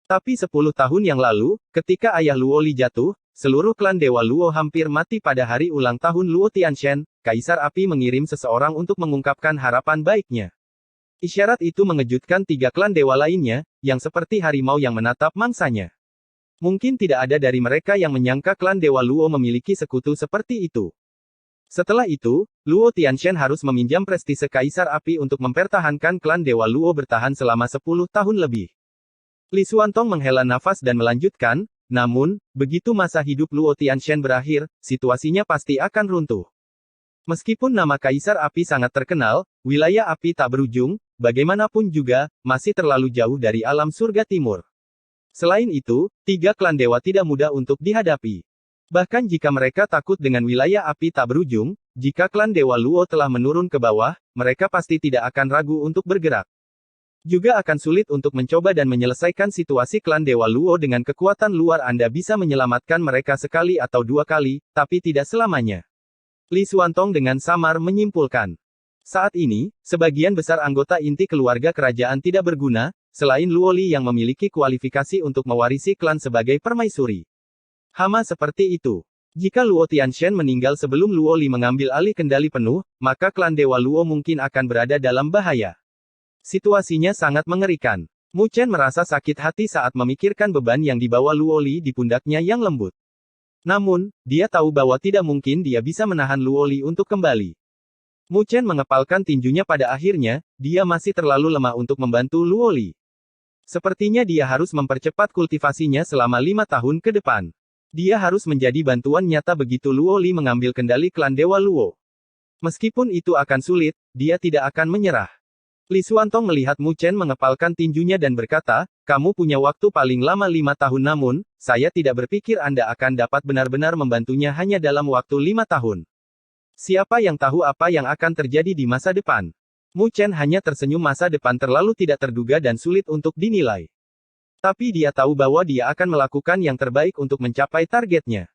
Tapi 10 tahun yang lalu, ketika ayah Luo Li jatuh, seluruh klan Dewa Luo hampir mati pada hari ulang tahun Luo Tianshan. Kaisar Api mengirim seseorang untuk mengungkapkan harapan baiknya. Isyarat itu mengejutkan 3 klan dewa lainnya, yang seperti harimau yang menatap mangsanya. Mungkin tidak ada dari mereka yang menyangka klan Dewa Luo memiliki sekutu seperti itu. Setelah itu, Luo Tianshan harus meminjam prestise Kaisar Api untuk mempertahankan klan Dewa Luo bertahan selama 10 tahun lebih. Li Xuantong menghela nafas dan melanjutkan, namun, begitu masa hidup Luo Tianshan berakhir, situasinya pasti akan runtuh. Meskipun nama Kaisar Api sangat terkenal, wilayah api tak berujung, bagaimanapun juga, masih terlalu jauh dari alam surga timur. Selain itu, 3 klan dewa tidak mudah untuk dihadapi. Bahkan jika mereka takut dengan wilayah api tak berujung, jika klan Dewa Luo telah menurun ke bawah, mereka pasti tidak akan ragu untuk bergerak. Juga akan sulit untuk mencoba dan menyelesaikan situasi klan Dewa Luo dengan kekuatan luar. Anda bisa menyelamatkan mereka sekali atau 2 kali, tapi tidak selamanya. Li Xuantong dengan samar menyimpulkan. Saat ini, sebagian besar anggota inti keluarga kerajaan tidak berguna, selain Luo Li yang memiliki kualifikasi untuk mewarisi klan sebagai permaisuri. Hama seperti itu. Jika Luo Tianshan meninggal sebelum Luo Li mengambil alih kendali penuh, maka klan Dewa Luo mungkin akan berada dalam bahaya. Situasinya sangat mengerikan. Mu Chen merasa sakit hati saat memikirkan beban yang dibawa Luo Li di pundaknya yang lembut. Namun, dia tahu bahwa tidak mungkin dia bisa menahan Luo Li untuk kembali. Mu Chen mengepalkan tinjunya pada akhirnya, dia masih terlalu lemah untuk membantu Luo Li. Sepertinya dia harus mempercepat kultivasinya selama 5 tahun ke depan. Dia harus menjadi bantuan nyata begitu Luo Li mengambil kendali klan Dewa Luo. Meskipun itu akan sulit, dia tidak akan menyerah. Li Xuantong melihat Mu Chen mengepalkan tinjunya dan berkata, kamu punya waktu paling lama 5 tahun namun, saya tidak berpikir Anda akan dapat benar-benar membantunya hanya dalam waktu 5 tahun. Siapa yang tahu apa yang akan terjadi di masa depan? Mu Chen hanya tersenyum, masa depan terlalu tidak terduga dan sulit untuk dinilai. Tapi dia tahu bahwa dia akan melakukan yang terbaik untuk mencapai targetnya.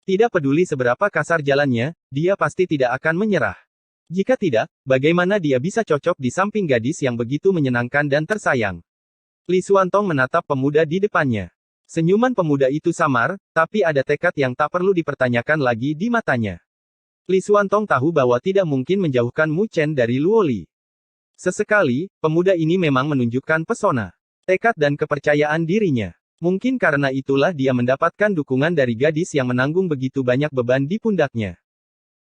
Tidak peduli seberapa kasar jalannya, dia pasti tidak akan menyerah. Jika tidak, bagaimana dia bisa cocok di samping gadis yang begitu menyenangkan dan tersayang? Li Xuantong menatap pemuda di depannya. Senyuman pemuda itu samar, tapi ada tekad yang tak perlu dipertanyakan lagi di matanya. Li Xuantong tahu bahwa tidak mungkin menjauhkan Mu Chen dari Luo Li. Sesekali, pemuda ini memang menunjukkan pesona, tekad dan kepercayaan dirinya. Mungkin karena itulah dia mendapatkan dukungan dari gadis yang menanggung begitu banyak beban di pundaknya.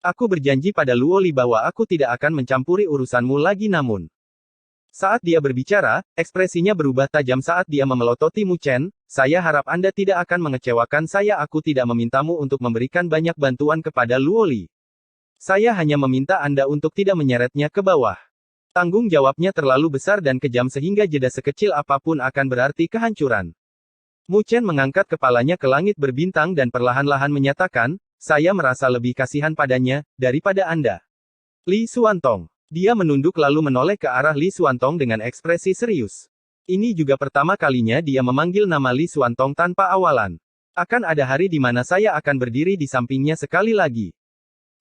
Aku berjanji pada Luo Li bahwa aku tidak akan mencampuri urusanmu lagi namun. Saat dia berbicara, ekspresinya berubah tajam saat dia memelototi Mu Chen, saya harap Anda tidak akan mengecewakan saya, aku tidak memintamu untuk memberikan banyak bantuan kepada Luo Li. Saya hanya meminta Anda untuk tidak menyeretnya ke bawah. Tanggung jawabnya terlalu besar dan kejam sehingga jeda sekecil apapun akan berarti kehancuran. Mu Chen mengangkat kepalanya ke langit berbintang dan perlahan-lahan menyatakan, saya merasa lebih kasihan padanya, daripada Anda. Li Xuantong. Dia menunduk lalu menoleh ke arah Li Xuantong dengan ekspresi serius. Ini juga pertama kalinya dia memanggil nama Li Xuantong tanpa awalan. Akan ada hari di mana saya akan berdiri di sampingnya sekali lagi.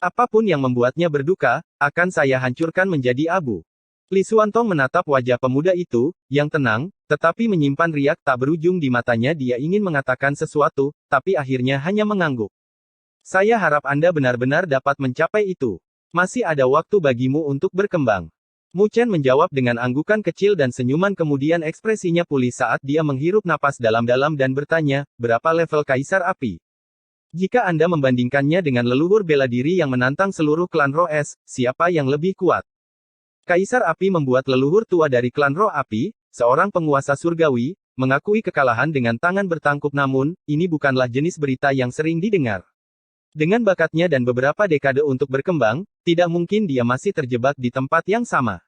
Apapun yang membuatnya berduka, akan saya hancurkan menjadi abu. Li Xuantong menatap wajah pemuda itu, yang tenang, tetapi menyimpan riak tak berujung di matanya. Dia ingin mengatakan sesuatu, tapi akhirnya hanya mengangguk. Saya harap Anda benar-benar dapat mencapai itu. Masih ada waktu bagimu untuk berkembang. Mu Chen menjawab dengan anggukan kecil dan senyuman, kemudian ekspresinya pulih saat dia menghirup napas dalam-dalam dan bertanya, berapa level Kaisar Api? Jika Anda membandingkannya dengan leluhur bela diri yang menantang seluruh klan Roh Es, siapa yang lebih kuat? Kaisar Api membuat leluhur tua dari klan Roh Api, seorang penguasa surgawi, mengakui kekalahan dengan tangan bertangkup, namun, ini bukanlah jenis berita yang sering didengar. Dengan bakatnya dan beberapa dekade untuk berkembang, tidak mungkin dia masih terjebak di tempat yang sama.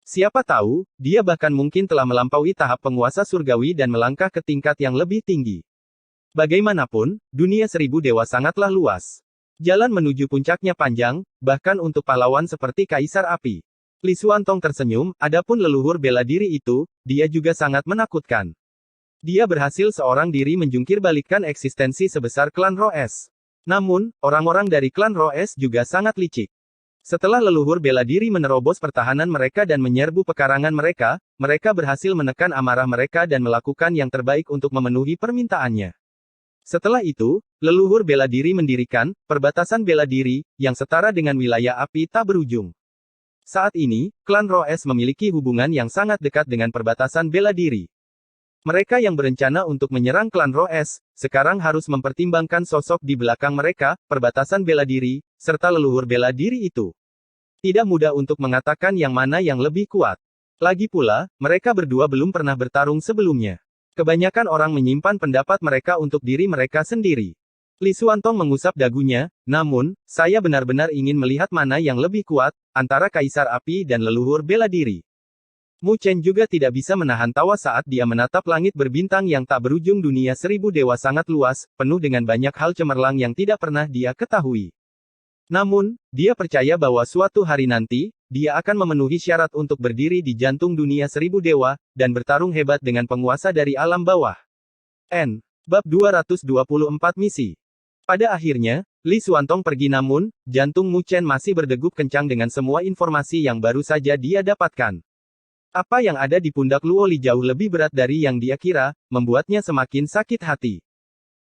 Siapa tahu, dia bahkan mungkin telah melampaui tahap penguasa surgawi dan melangkah ke tingkat yang lebih tinggi. Bagaimanapun, dunia 1000 dewa sangatlah luas. Jalan menuju puncaknya panjang, bahkan untuk pahlawan seperti Kaisar Api. Li Xuantong tersenyum, adapun leluhur bela diri itu, dia juga sangat menakutkan. Dia berhasil seorang diri menjungkirbalikkan eksistensi sebesar klan Roh Es. Namun, orang-orang dari klan Roh Es juga sangat licik. Setelah leluhur bela diri menerobos pertahanan mereka dan menyerbu pekarangan mereka, mereka berhasil menekan amarah mereka dan melakukan yang terbaik untuk memenuhi permintaannya. Setelah itu, leluhur bela diri mendirikan perbatasan bela diri yang setara dengan wilayah api tak berujung. Saat ini, klan Roh Es memiliki hubungan yang sangat dekat dengan perbatasan bela diri. Mereka yang berencana untuk menyerang klan Roh Es, sekarang harus mempertimbangkan sosok di belakang mereka, perbatasan bela diri, serta leluhur bela diri itu. Tidak mudah untuk mengatakan yang mana yang lebih kuat. Lagi pula, mereka berdua belum pernah bertarung sebelumnya. Kebanyakan orang menyimpan pendapat mereka untuk diri mereka sendiri. Li Xuantong mengusap dagunya, namun, saya benar-benar ingin melihat mana yang lebih kuat, antara Kaisar Api dan leluhur bela diri. Mu Chen juga tidak bisa menahan tawa saat dia menatap langit berbintang yang tak berujung. Dunia 1000 dewa sangat luas, penuh dengan banyak hal cemerlang yang tidak pernah dia ketahui. Namun, dia percaya bahwa suatu hari nanti, dia akan memenuhi syarat untuk berdiri di jantung dunia 1000 dewa, dan bertarung hebat dengan penguasa dari alam bawah. Bab 224 Misi. Pada akhirnya, Li Xuantong pergi, namun, jantung Mu Chen masih berdegup kencang dengan semua informasi yang baru saja dia dapatkan. Apa yang ada di pundak Luo Li jauh lebih berat dari yang dia kira, membuatnya semakin sakit hati.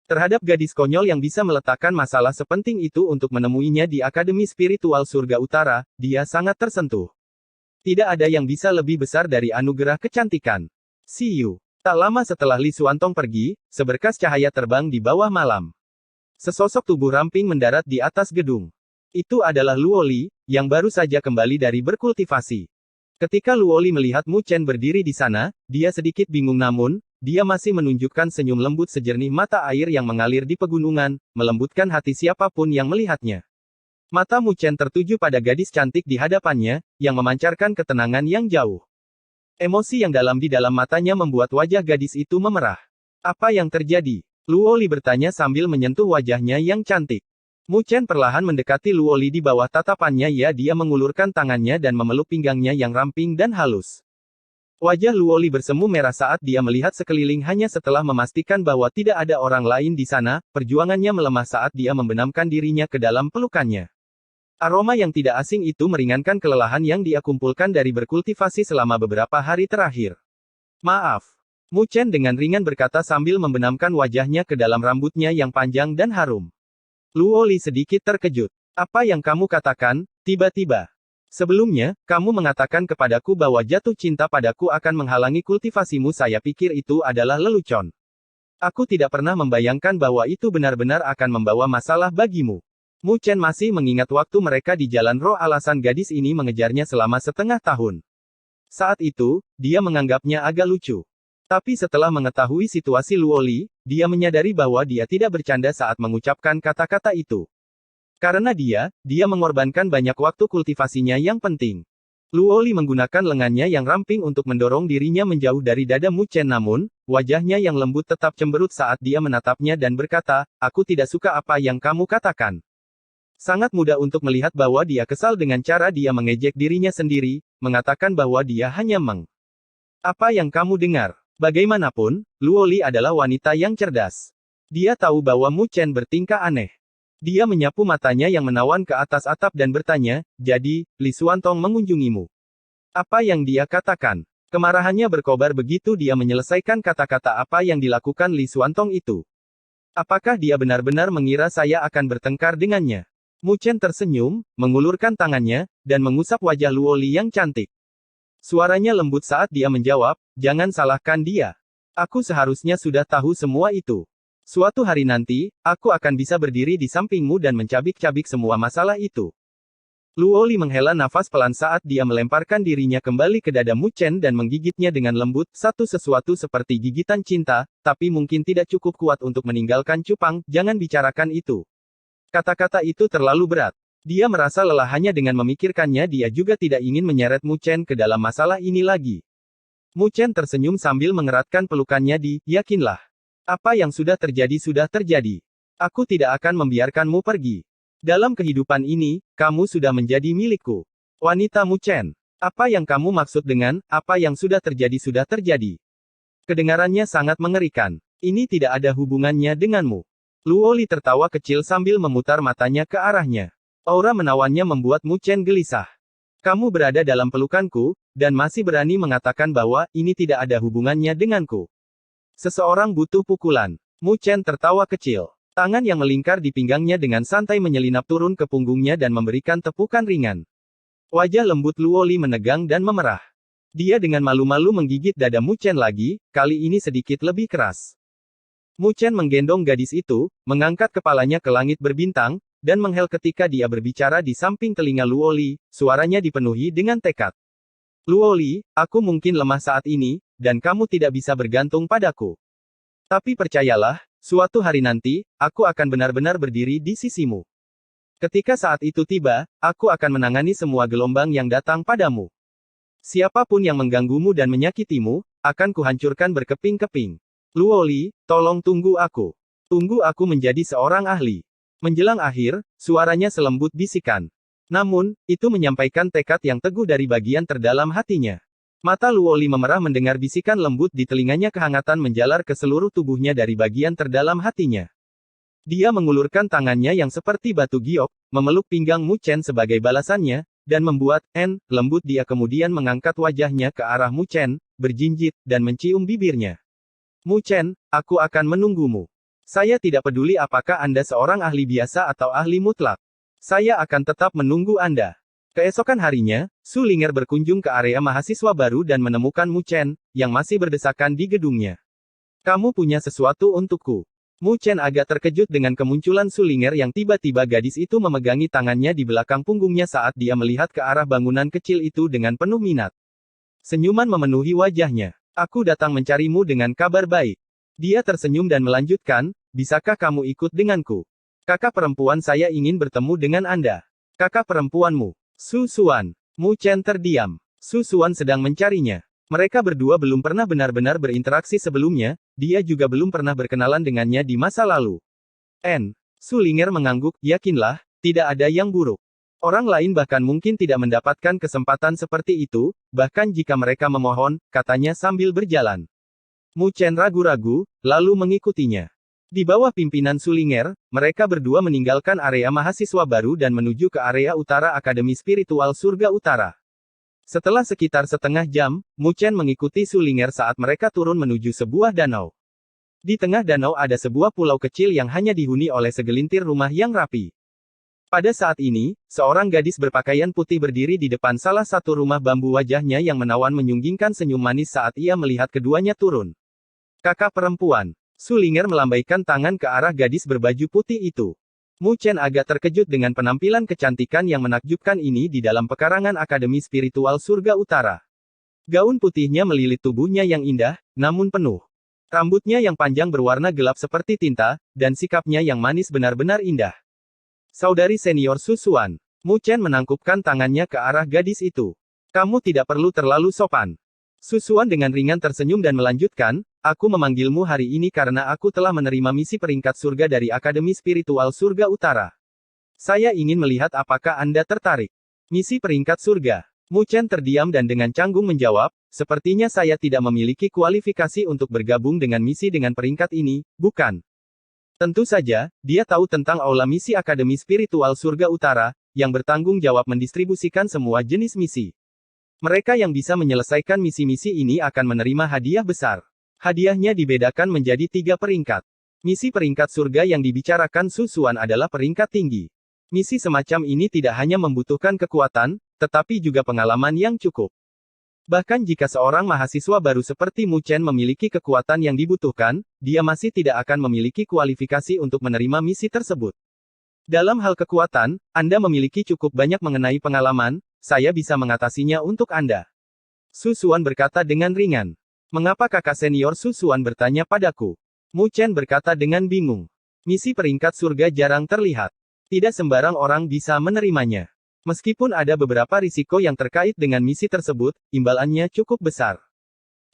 Terhadap gadis konyol yang bisa meletakkan masalah sepenting itu untuk menemuinya di Akademi Spiritual Surga Utara, dia sangat tersentuh. Tidak ada yang bisa lebih besar dari anugerah kecantikan. See you. Tak lama setelah Li Xuantong pergi, seberkas cahaya terbang di bawah malam. Sesosok tubuh ramping mendarat di atas gedung. Itu adalah Luo Li, yang baru saja kembali dari berkultivasi. Ketika Luo Li melihat Mu Chen berdiri di sana, dia sedikit bingung, namun, dia masih menunjukkan senyum lembut sejernih mata air yang mengalir di pegunungan, melembutkan hati siapapun yang melihatnya. Mata Mu Chen tertuju pada gadis cantik di hadapannya, yang memancarkan ketenangan yang jauh. Emosi yang dalam di dalam matanya membuat wajah gadis itu memerah. Apa yang terjadi? Luo Li bertanya sambil menyentuh wajahnya yang cantik. Mu Chen perlahan mendekati Luo Li di bawah tatapannya dia mengulurkan tangannya dan memeluk pinggangnya yang ramping dan halus. Wajah Luo Li bersemu merah saat dia melihat sekeliling hanya setelah memastikan bahwa tidak ada orang lain di sana, perjuangannya melemah saat dia membenamkan dirinya ke dalam pelukannya. Aroma yang tidak asing itu meringankan kelelahan yang dia kumpulkan dari berkultivasi selama beberapa hari terakhir. Maaf. Mu Chen dengan ringan berkata sambil membenamkan wajahnya ke dalam rambutnya yang panjang dan harum. Luo Li sedikit terkejut. Apa yang kamu katakan, tiba-tiba? Sebelumnya, kamu mengatakan kepadaku bahwa jatuh cinta padaku akan menghalangi kultivasimu. Saya pikir itu adalah lelucon. Aku tidak pernah membayangkan bahwa itu benar-benar akan membawa masalah bagimu. Mu Chen masih mengingat waktu mereka di Jalan Roh, alasan gadis ini mengejarnya selama setengah tahun. Saat itu, dia menganggapnya agak lucu. Tapi setelah mengetahui situasi Luo Li, dia menyadari bahwa dia tidak bercanda saat mengucapkan kata-kata itu. Karena dia mengorbankan banyak waktu kultivasinya yang penting. Luo Li menggunakan lengannya yang ramping untuk mendorong dirinya menjauh dari dada Mu Chen, namun, wajahnya yang lembut tetap cemberut saat dia menatapnya dan berkata, aku tidak suka apa yang kamu katakan. Sangat mudah untuk melihat bahwa dia kesal dengan cara dia mengejek dirinya sendiri, mengatakan bahwa dia hanya Apa yang kamu dengar? Bagaimanapun, Luo Li adalah wanita yang cerdas. Dia tahu bahwa Mu Chen bertingkah aneh. Dia menyapu matanya yang menawan ke atas atap dan bertanya, jadi, Li Xuantong mengunjungimu. Apa yang dia katakan? Kemarahannya berkobar begitu dia menyelesaikan kata-kata apa yang dilakukan Li Xuantong itu. Apakah dia benar-benar mengira saya akan bertengkar dengannya? Mu Chen tersenyum, mengulurkan tangannya, dan mengusap wajah Luo Li yang cantik. Suaranya lembut saat dia menjawab, jangan salahkan dia. Aku seharusnya sudah tahu semua itu. Suatu hari nanti, aku akan bisa berdiri di sampingmu dan mencabik-cabik semua masalah itu. Luo Li menghela nafas pelan saat dia melemparkan dirinya kembali ke dada Mu Chen dan menggigitnya dengan lembut, sesuatu seperti gigitan cinta, tapi mungkin tidak cukup kuat untuk meninggalkan cupang, jangan bicarakan itu. Kata-kata itu terlalu berat. Dia merasa lelah hanya dengan memikirkannya. Dia juga tidak ingin menyeret Mu Chen ke dalam masalah ini lagi. Mu Chen tersenyum sambil mengeratkan pelukannya yakinlah. Apa yang sudah terjadi. Aku tidak akan membiarkanmu pergi. Dalam kehidupan ini, kamu sudah menjadi milikku. Wanita Mu Chen. Apa yang kamu maksud dengan, apa yang sudah terjadi? Kedengarannya sangat mengerikan. Ini tidak ada hubungannya denganmu. Luo Li tertawa kecil sambil memutar matanya ke arahnya. Aura menawannya membuat Mu Chen gelisah. Kamu berada dalam pelukanku, dan masih berani mengatakan bahwa, ini tidak ada hubungannya denganku. Seseorang butuh pukulan. Mu Chen tertawa kecil. Tangan yang melingkar di pinggangnya dengan santai menyelinap turun ke punggungnya dan memberikan tepukan ringan. Wajah lembut Luo Li menegang dan memerah. Dia dengan malu-malu menggigit dada Mu Chen lagi, kali ini sedikit lebih keras. Mu Chen menggendong gadis itu, mengangkat kepalanya ke langit berbintang, dan menghela ketika dia berbicara di samping telinga Luo Li, suaranya dipenuhi dengan tekad. Luo Li, aku mungkin lemah saat ini, dan kamu tidak bisa bergantung padaku. Tapi percayalah, suatu hari nanti, aku akan benar-benar berdiri di sisimu. Ketika saat itu tiba, aku akan menangani semua gelombang yang datang padamu. Siapapun yang mengganggumu dan menyakitimu, akan kuhancurkan berkeping-keping. Luo Li, tolong tunggu aku. Tunggu aku menjadi seorang ahli. Menjelang akhir, suaranya selembut bisikan. Namun, itu menyampaikan tekad yang teguh dari bagian terdalam hatinya. Mata Luo Li memerah mendengar bisikan lembut di telinganya. Kehangatan menjalar ke seluruh tubuhnya dari bagian terdalam hatinya. Dia mengulurkan tangannya yang seperti batu giok, memeluk pinggang Mu Chen sebagai balasannya, dan membuat lembut. Dia kemudian mengangkat wajahnya ke arah Mu Chen, berjinjit, dan mencium bibirnya. Mu Chen, aku akan menunggumu. Saya tidak peduli apakah Anda seorang ahli biasa atau ahli mutlak. Saya akan tetap menunggu Anda. Keesokan harinya, Su Ling'er berkunjung ke area mahasiswa baru dan menemukan Mu Chen, yang masih berdesakan di gedungnya. Kamu punya sesuatu untukku. Mu Chen agak terkejut dengan kemunculan Su Ling'er yang tiba-tiba gadis itu memegangi tangannya di belakang punggungnya saat dia melihat ke arah bangunan kecil itu dengan penuh minat. Senyuman memenuhi wajahnya. Aku datang mencarimu dengan kabar baik. Dia tersenyum dan melanjutkan, bisakah kamu ikut denganku? Kakak perempuan saya ingin bertemu dengan Anda. Kakak perempuanmu. Su Xuan. Mu Chen terdiam. Su Xuan sedang mencarinya. Mereka berdua belum pernah benar-benar berinteraksi sebelumnya, dia juga belum pernah berkenalan dengannya di masa lalu. Su Ling'er mengangguk, yakinlah, tidak ada yang buruk. Orang lain bahkan mungkin tidak mendapatkan kesempatan seperti itu, bahkan jika mereka memohon, katanya sambil berjalan. Mu Chen ragu-ragu, lalu mengikutinya. Di bawah pimpinan Su Ling'er, mereka berdua meninggalkan area mahasiswa baru dan menuju ke area utara Akademi Spiritual Surga Utara. Setelah sekitar setengah jam, Mu Chen mengikuti Su Ling'er saat mereka turun menuju sebuah danau. Di tengah danau ada sebuah pulau kecil yang hanya dihuni oleh segelintir rumah yang rapi. Pada saat ini, seorang gadis berpakaian putih berdiri di depan salah satu rumah bambu, wajahnya yang menawan menyunggingkan senyum manis saat ia melihat keduanya turun. Kakak perempuan. Su Ling'er melambaikan tangan ke arah gadis berbaju putih itu. Mu Chen agak terkejut dengan penampilan kecantikan yang menakjubkan ini di dalam pekarangan Akademi Spiritual Surga Utara. Gaun putihnya melilit tubuhnya yang indah, namun penuh. Rambutnya yang panjang berwarna gelap seperti tinta, dan sikapnya yang manis benar-benar indah. Saudari senior Su Xuan. Mu Chen menangkupkan tangannya ke arah gadis itu. Kamu tidak perlu terlalu sopan. Su Xuan dengan ringan tersenyum dan melanjutkan, aku memanggilmu hari ini karena aku telah menerima misi peringkat surga dari Akademi Spiritual Surga Utara. Saya ingin melihat apakah Anda tertarik. Misi peringkat surga. Mu Chen terdiam dan dengan canggung menjawab, sepertinya saya tidak memiliki kualifikasi untuk bergabung dengan misi dengan peringkat ini, bukan? Tentu saja, dia tahu tentang aula misi Akademi Spiritual Surga Utara, yang bertanggung jawab mendistribusikan semua jenis misi. Mereka yang bisa menyelesaikan misi-misi ini akan menerima hadiah besar. Hadiahnya dibedakan menjadi 3 peringkat. Misi peringkat surga yang dibicarakan Su Xuan adalah peringkat tinggi. Misi semacam ini tidak hanya membutuhkan kekuatan, tetapi juga pengalaman yang cukup. Bahkan jika seorang mahasiswa baru seperti Mu Chen memiliki kekuatan yang dibutuhkan, dia masih tidak akan memiliki kualifikasi untuk menerima misi tersebut. Dalam hal kekuatan, Anda memiliki cukup banyak mengenai pengalaman, saya bisa mengatasinya untuk Anda. Su Xuan berkata dengan ringan. Mengapa kakak senior Su Xuan bertanya padaku? Mu Chen berkata dengan bingung. Misi peringkat surga jarang terlihat. Tidak sembarang orang bisa menerimanya. Meskipun ada beberapa risiko yang terkait dengan misi tersebut, imbalannya cukup besar.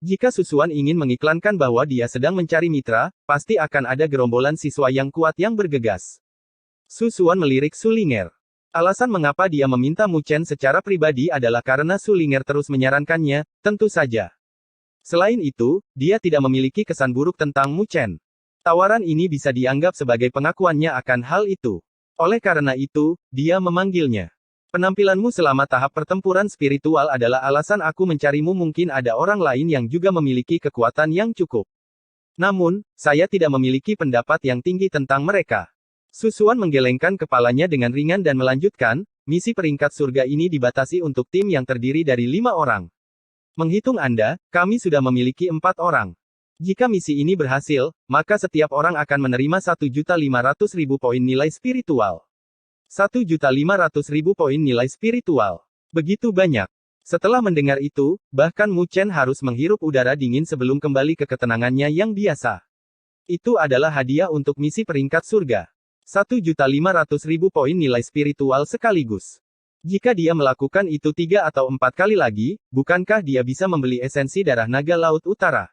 Jika Su Xuan ingin mengiklankan bahwa dia sedang mencari mitra, pasti akan ada gerombolan siswa yang kuat yang bergegas. Su Xuan melirik Su Ling'er. Alasan mengapa dia meminta Mu Chen secara pribadi adalah karena Su Ling'er terus menyarankannya, tentu saja. Selain itu, dia tidak memiliki kesan buruk tentang Mu Chen. Tawaran ini bisa dianggap sebagai pengakuannya akan hal itu. Oleh karena itu, dia memanggilnya. Penampilanmu selama tahap pertempuran spiritual adalah alasan aku mencarimu. Mungkin ada orang lain yang juga memiliki kekuatan yang cukup. Namun, saya tidak memiliki pendapat yang tinggi tentang mereka. Su Xuan menggelengkan kepalanya dengan ringan dan melanjutkan, misi peringkat surga ini dibatasi untuk tim yang terdiri dari 5 orang. Menghitung Anda, kami sudah memiliki 4 orang. Jika misi ini berhasil, maka setiap orang akan menerima 1.500.000 poin nilai spiritual. 1.500.000 poin nilai spiritual. Begitu banyak. Setelah mendengar itu, bahkan Mu Chen harus menghirup udara dingin sebelum kembali ke ketenangannya yang biasa. Itu adalah hadiah untuk misi peringkat surga. 1.500.000 poin nilai spiritual sekaligus. Jika dia melakukan itu 3 atau 4 kali lagi, bukankah dia bisa membeli esensi darah naga Laut Utara?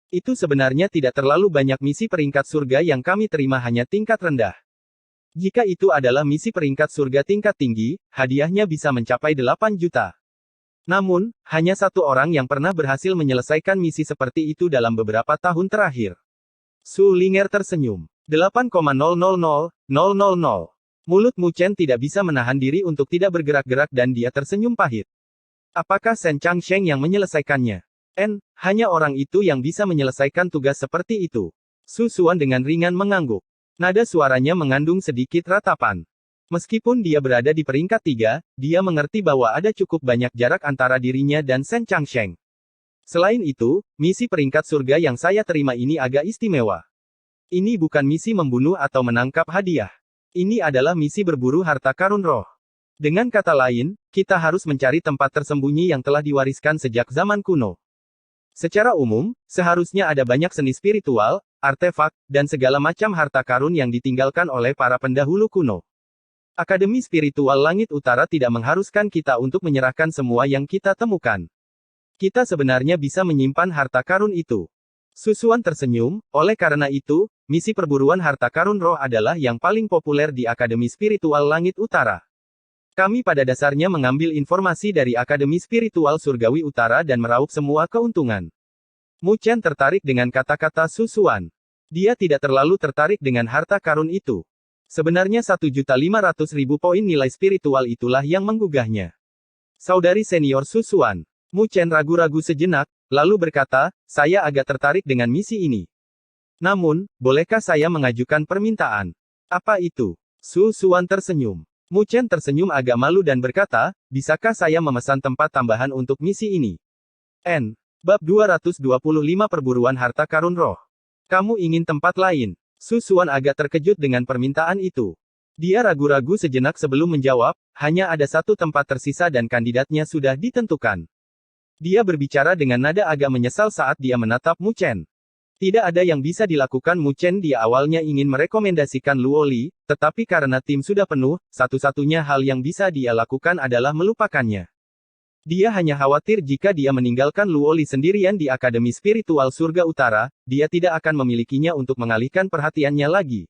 Itu sebenarnya tidak terlalu banyak. Misi peringkat surga yang kami terima hanya tingkat rendah. Jika itu adalah misi peringkat surga tingkat tinggi, hadiahnya bisa mencapai 8 juta. Namun, hanya 1 orang yang pernah berhasil menyelesaikan misi seperti itu dalam beberapa tahun terakhir. Su Ling'er tersenyum. 8,000,000. Mulut Mu Chen tidak bisa menahan diri untuk tidak bergerak-gerak dan dia tersenyum pahit. Apakah Shen Changsheng yang menyelesaikannya? Hanya orang itu yang bisa menyelesaikan tugas seperti itu. Su Xuan dengan ringan mengangguk. Nada suaranya mengandung sedikit ratapan. Meskipun dia berada di peringkat 3, dia mengerti bahwa ada cukup banyak jarak antara dirinya dan Shen Changsheng. Selain itu, misi peringkat surga yang saya terima ini agak istimewa. Ini bukan misi membunuh atau menangkap hadiah. Ini adalah misi berburu harta karun roh. Dengan kata lain, kita harus mencari tempat tersembunyi yang telah diwariskan sejak zaman kuno. Secara umum, seharusnya ada banyak seni spiritual, artefak, dan segala macam harta karun yang ditinggalkan oleh para pendahulu kuno. Akademi Spiritual Langit Utara tidak mengharuskan kita untuk menyerahkan semua yang kita temukan. Kita sebenarnya bisa menyimpan harta karun itu. Susuan tersenyum, oleh karena itu, misi perburuan harta karun roh adalah yang paling populer di Akademi Spiritual Langit Utara. Kami pada dasarnya mengambil informasi dari Akademi Spiritual Surgawi Utara dan meraup semua keuntungan. Mu Chen tertarik dengan kata-kata Susuan. Dia tidak terlalu tertarik dengan harta karun itu. Sebenarnya 1.500.000 poin nilai spiritual itulah yang menggugahnya. Saudari senior Susuan. Mu Chen ragu-ragu sejenak, lalu berkata, saya agak tertarik dengan misi ini. Namun, bolehkah saya mengajukan permintaan? Apa itu? Susuan tersenyum. Mu Chen tersenyum agak malu dan berkata, bisakah saya memesan tempat tambahan untuk misi ini? Bab 225 Perburuan Harta Karun Roh. Kamu ingin tempat lain? Susuan agak terkejut dengan permintaan itu. Dia ragu-ragu sejenak sebelum menjawab, hanya ada satu tempat tersisa dan kandidatnya sudah ditentukan. Dia berbicara dengan nada agak menyesal saat dia menatap Mu Chen. Tidak ada yang bisa dilakukan Mu Chen. Dia awalnya ingin merekomendasikan Luo Li, tetapi karena tim sudah penuh, satu-satunya hal yang bisa dia lakukan adalah melupakannya. Dia hanya khawatir jika dia meninggalkan Luo Li sendirian di Akademi Spiritual Surga Utara, dia tidak akan memilikinya untuk mengalihkan perhatiannya lagi.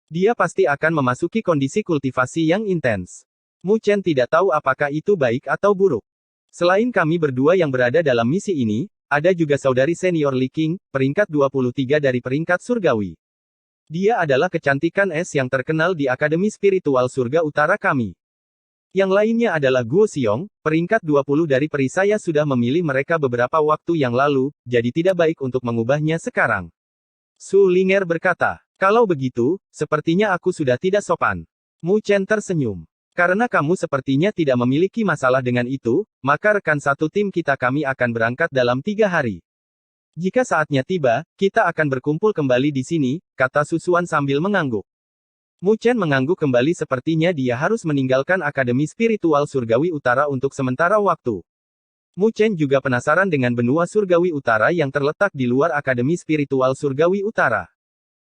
Dia pasti akan memasuki kondisi kultivasi yang intens. Mu Chen tidak tahu apakah itu baik atau buruk. Selain kami berdua yang berada dalam misi ini, ada juga saudari senior Li Qing, peringkat 23 dari peringkat surgawi. Dia adalah kecantikan es yang terkenal di Akademi Spiritual Surga Utara kami. Yang lainnya adalah Guo Xiong, peringkat 20 dari peri. Saya sudah memilih mereka beberapa waktu yang lalu, jadi tidak baik untuk mengubahnya sekarang. Su Linger berkata, kalau begitu, sepertinya aku sudah tidak sopan. Mu Chen tersenyum. Karena kamu sepertinya tidak memiliki masalah dengan itu, maka rekan satu tim kami akan berangkat dalam 3 hari. Jika saatnya tiba, kita akan berkumpul kembali di sini, kata Susuan sambil mengangguk. Mu Chen mengangguk kembali sepertinya dia harus meninggalkan Akademi Spiritual Surgawi Utara untuk sementara waktu. Mu Chen juga penasaran dengan benua Surgawi Utara yang terletak di luar Akademi Spiritual Surgawi Utara.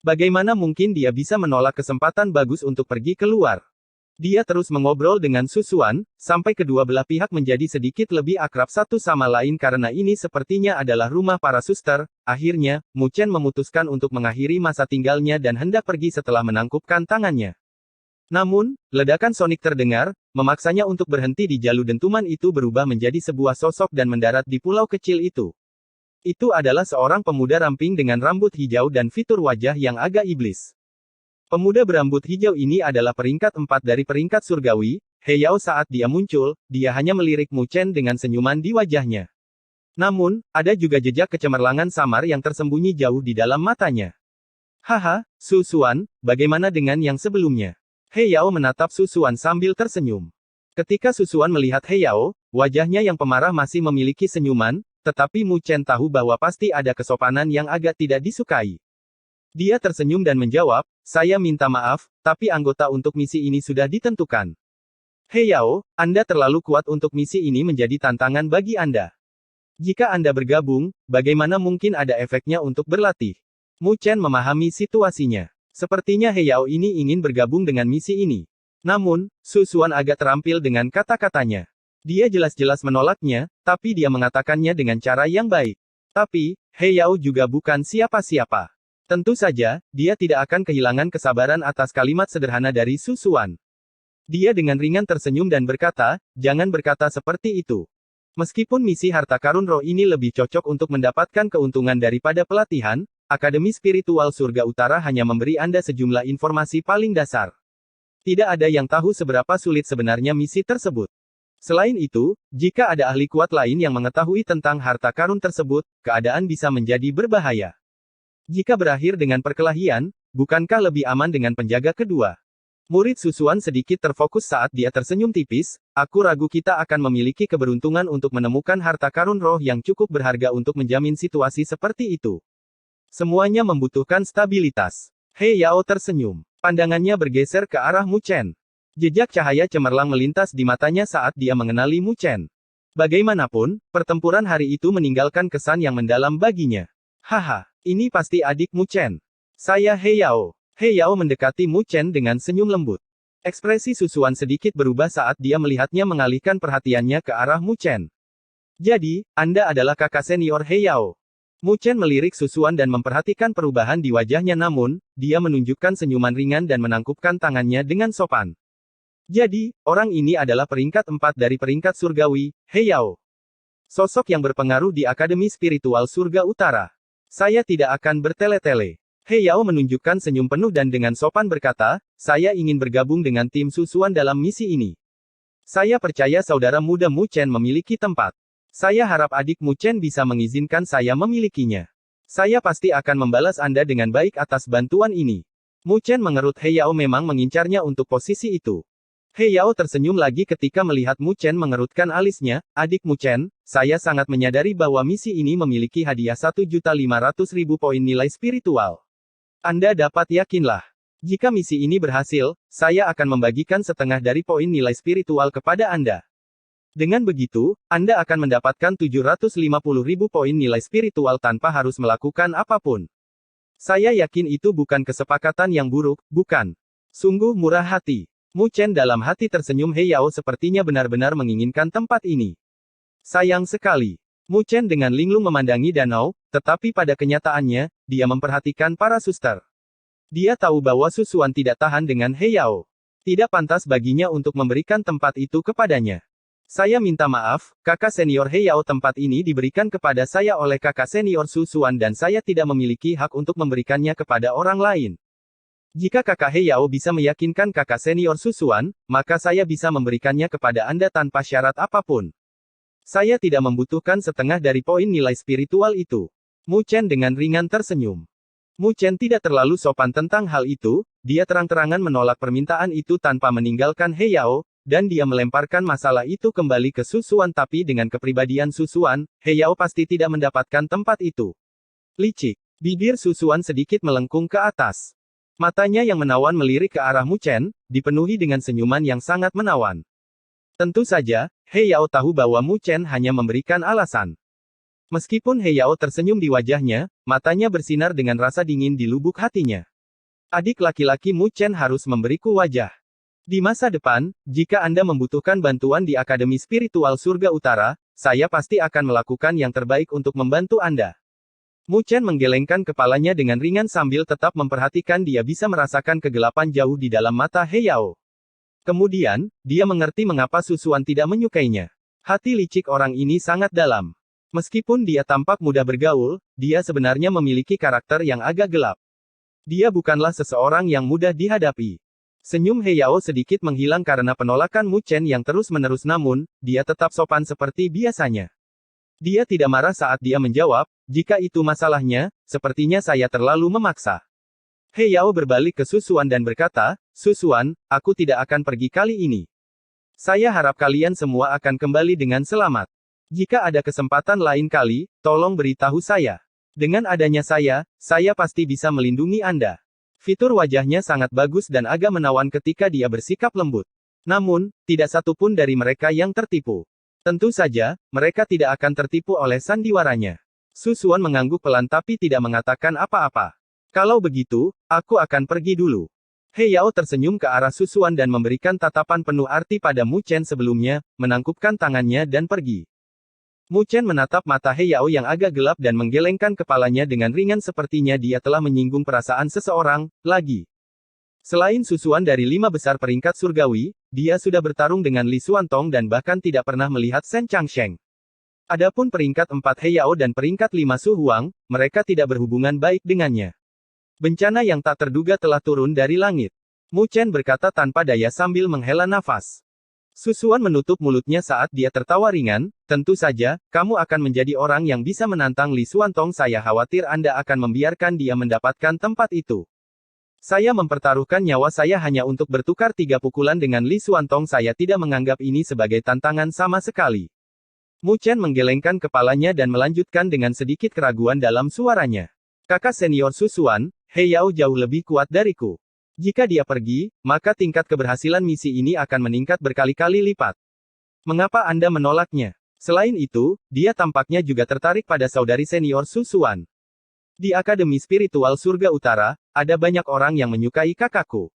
Bagaimana mungkin dia bisa menolak kesempatan bagus untuk pergi keluar? Dia terus mengobrol dengan Susuan, sampai kedua belah pihak menjadi sedikit lebih akrab satu sama lain karena ini sepertinya adalah rumah para suster. Akhirnya, Mu Chen memutuskan untuk mengakhiri masa tinggalnya dan hendak pergi setelah menangkupkan tangannya. Namun, ledakan sonik terdengar, memaksanya untuk berhenti di jalur dentuman itu berubah menjadi sebuah sosok dan mendarat di pulau kecil itu. Itu adalah seorang pemuda ramping dengan rambut hijau dan fitur wajah yang agak iblis. Pemuda berambut hijau ini adalah peringkat 4 dari peringkat surgawi. He Yao saat dia muncul, dia hanya melirik Mu Chen dengan senyuman di wajahnya. Namun, ada juga jejak kecemerlangan samar yang tersembunyi jauh di dalam matanya. Haha, Susuan, bagaimana dengan yang sebelumnya? He Yao menatap Susuan sambil tersenyum. Ketika Susuan melihat He Yao, wajahnya yang pemarah masih memiliki senyuman, tetapi Mu Chen tahu bahwa pasti ada kesopanan yang agak tidak disukai. Dia tersenyum dan menjawab, saya minta maaf, tapi anggota untuk misi ini sudah ditentukan. He Yao, Anda terlalu kuat untuk misi ini menjadi tantangan bagi Anda. Jika Anda bergabung, bagaimana mungkin ada efeknya untuk berlatih? Mu Chen memahami situasinya. Sepertinya He Yao ini ingin bergabung dengan misi ini. Namun, Susuan agak terampil dengan kata-katanya. Dia jelas-jelas menolaknya, tapi dia mengatakannya dengan cara yang baik. Tapi, He Yao juga bukan siapa-siapa. Tentu saja, dia tidak akan kehilangan kesabaran atas kalimat sederhana dari Susuan. Dia dengan ringan tersenyum dan berkata, jangan berkata seperti itu. Meskipun misi harta karun roh ini lebih cocok untuk mendapatkan keuntungan daripada pelatihan, Akademi Spiritual Surga Utara hanya memberi Anda sejumlah informasi paling dasar. Tidak ada yang tahu seberapa sulit sebenarnya misi tersebut. Selain itu, jika ada ahli kuat lain yang mengetahui tentang harta karun tersebut, keadaan bisa menjadi berbahaya. Jika berakhir dengan perkelahian, bukankah lebih aman dengan penjaga kedua? Murid Susuan sedikit terfokus saat dia tersenyum tipis, aku ragu kita akan memiliki keberuntungan untuk menemukan harta karun roh yang cukup berharga untuk menjamin situasi seperti itu. Semuanya membutuhkan stabilitas. He Yao tersenyum. Pandangannya bergeser ke arah Mu Chen. Jejak cahaya cemerlang melintas di matanya saat dia mengenali Mu Chen. Bagaimanapun, pertempuran hari itu meninggalkan kesan yang mendalam baginya. Haha. Ini pasti adik Mu Chen. Saya He Yao. He Yao mendekati Mu Chen dengan senyum lembut. Ekspresi Susuan sedikit berubah saat dia melihatnya mengalihkan perhatiannya ke arah Mu Chen. Jadi, Anda adalah kakak senior He Yao. Mu Chen melirik Susuan dan memperhatikan perubahan di wajahnya namun, dia menunjukkan senyuman ringan dan menangkupkan tangannya dengan sopan. Jadi, orang ini adalah peringkat 4 dari peringkat surgawi, He Yao. Sosok yang berpengaruh di Akademi Spiritual Surga Utara. Saya tidak akan bertele-tele. He Yao menunjukkan senyum penuh dan dengan sopan berkata, saya ingin bergabung dengan tim Susuan dalam misi ini. Saya percaya saudara muda Mu Chen memiliki tempat. Saya harap adik Mu Chen bisa mengizinkan saya memilikinya. Saya pasti akan membalas Anda dengan baik atas bantuan ini. Mu Chen mengerut He Yao memang mengincarnya untuk posisi itu. He Yao tersenyum lagi ketika melihat Mu Chen mengerutkan alisnya, adik Mu Chen, saya sangat menyadari bahwa misi ini memiliki hadiah 1.500.000 poin nilai spiritual. Anda dapat yakinlah. Jika misi ini berhasil, saya akan membagikan setengah dari poin nilai spiritual kepada Anda. Dengan begitu, Anda akan mendapatkan 750.000 poin nilai spiritual tanpa harus melakukan apapun. Saya yakin itu bukan kesepakatan yang buruk, bukan? Sungguh murah hati. Mu Chen dalam hati tersenyum. He Yao sepertinya benar-benar menginginkan tempat ini. Sayang sekali. Mu Chen dengan linglung memandangi danau, tetapi pada kenyataannya, dia memperhatikan para suster. Dia tahu bahwa Susuan tidak tahan dengan He Yao. Tidak pantas baginya untuk memberikan tempat itu kepadanya. Saya minta maaf, kakak senior He Yao, tempat ini diberikan kepada saya oleh kakak senior Susuan dan saya tidak memiliki hak untuk memberikannya kepada orang lain. Jika kakak He Yao bisa meyakinkan kakak senior Susuan, maka saya bisa memberikannya kepada Anda tanpa syarat apapun. Saya tidak membutuhkan setengah dari poin nilai spiritual itu. Mu Chen dengan ringan tersenyum. Mu Chen tidak terlalu sopan tentang hal itu, dia terang-terangan menolak permintaan itu tanpa meninggalkan He Yao, dan dia melemparkan masalah itu kembali ke Susuan. Tapi dengan kepribadian Susuan, He Yao pasti tidak mendapatkan tempat itu. Licik. Bibir Susuan sedikit melengkung ke atas. Matanya yang menawan melirik ke arah Mu Chen, dipenuhi dengan senyuman yang sangat menawan. Tentu saja, He Yao tahu bahwa Mu Chen hanya memberikan alasan. Meskipun He Yao tersenyum di wajahnya, matanya bersinar dengan rasa dingin di lubuk hatinya. Adik laki-laki Mu Chen harus memberiku wajah. Di masa depan, jika Anda membutuhkan bantuan di Akademi Spiritual Surga Utara, saya pasti akan melakukan yang terbaik untuk membantu Anda. Mu Chen menggelengkan kepalanya dengan ringan sambil tetap memperhatikan. Dia bisa merasakan kegelapan jauh di dalam mata He Yao. Kemudian, dia mengerti mengapa Susuan tidak menyukainya. Hati licik orang ini sangat dalam. Meskipun dia tampak mudah bergaul, dia sebenarnya memiliki karakter yang agak gelap. Dia bukanlah seseorang yang mudah dihadapi. Senyum He Yao sedikit menghilang karena penolakan Mu Chen yang terus-menerus namun, dia tetap sopan seperti biasanya. Dia tidak marah saat dia menjawab, jika itu masalahnya, sepertinya saya terlalu memaksa. He Yao berbalik ke Susuan dan berkata, Susuan, aku tidak akan pergi kali ini. Saya harap kalian semua akan kembali dengan selamat. Jika ada kesempatan lain kali, tolong beritahu saya. Dengan adanya saya pasti bisa melindungi Anda. Fitur wajahnya sangat bagus dan agak menawan ketika dia bersikap lembut. Namun, tidak satu pun dari mereka yang tertipu. Tentu saja, mereka tidak akan tertipu oleh sandiwaranya. Susuan mengangguk pelan tapi tidak mengatakan apa-apa. Kalau begitu, aku akan pergi dulu. He Yao tersenyum ke arah Susuan dan memberikan tatapan penuh arti pada Mu Chen sebelumnya, menangkupkan tangannya dan pergi. Mu Chen menatap mata He Yao yang agak gelap dan menggelengkan kepalanya dengan ringan sepertinya dia telah menyinggung perasaan seseorang, lagi. Selain Susuan dari 5 besar peringkat surgawi, dia sudah bertarung dengan Li Xuantong dan bahkan tidak pernah melihat Shen Changsheng. Adapun peringkat 4 He Yao dan peringkat 5 Su Huang, mereka tidak berhubungan baik dengannya. Bencana yang tak terduga telah turun dari langit. Mu Chen berkata tanpa daya sambil menghela nafas. Susuan menutup mulutnya saat dia tertawa ringan, tentu saja, kamu akan menjadi orang yang bisa menantang Li Xuantong. Saya khawatir Anda akan membiarkan dia mendapatkan tempat itu. Saya mempertaruhkan nyawa saya hanya untuk bertukar 3 pukulan dengan Li Xuantong. Saya tidak menganggap ini sebagai tantangan sama sekali. Mu Chen menggelengkan kepalanya dan melanjutkan dengan sedikit keraguan dalam suaranya. Kakak senior Susuan, He Yao jauh lebih kuat dariku. Jika dia pergi, maka tingkat keberhasilan misi ini akan meningkat berkali-kali lipat. Mengapa Anda menolaknya? Selain itu, dia tampaknya juga tertarik pada saudari senior Susuan. Di Akademi Spiritual Surga Utara, ada banyak orang yang menyukai kakakku.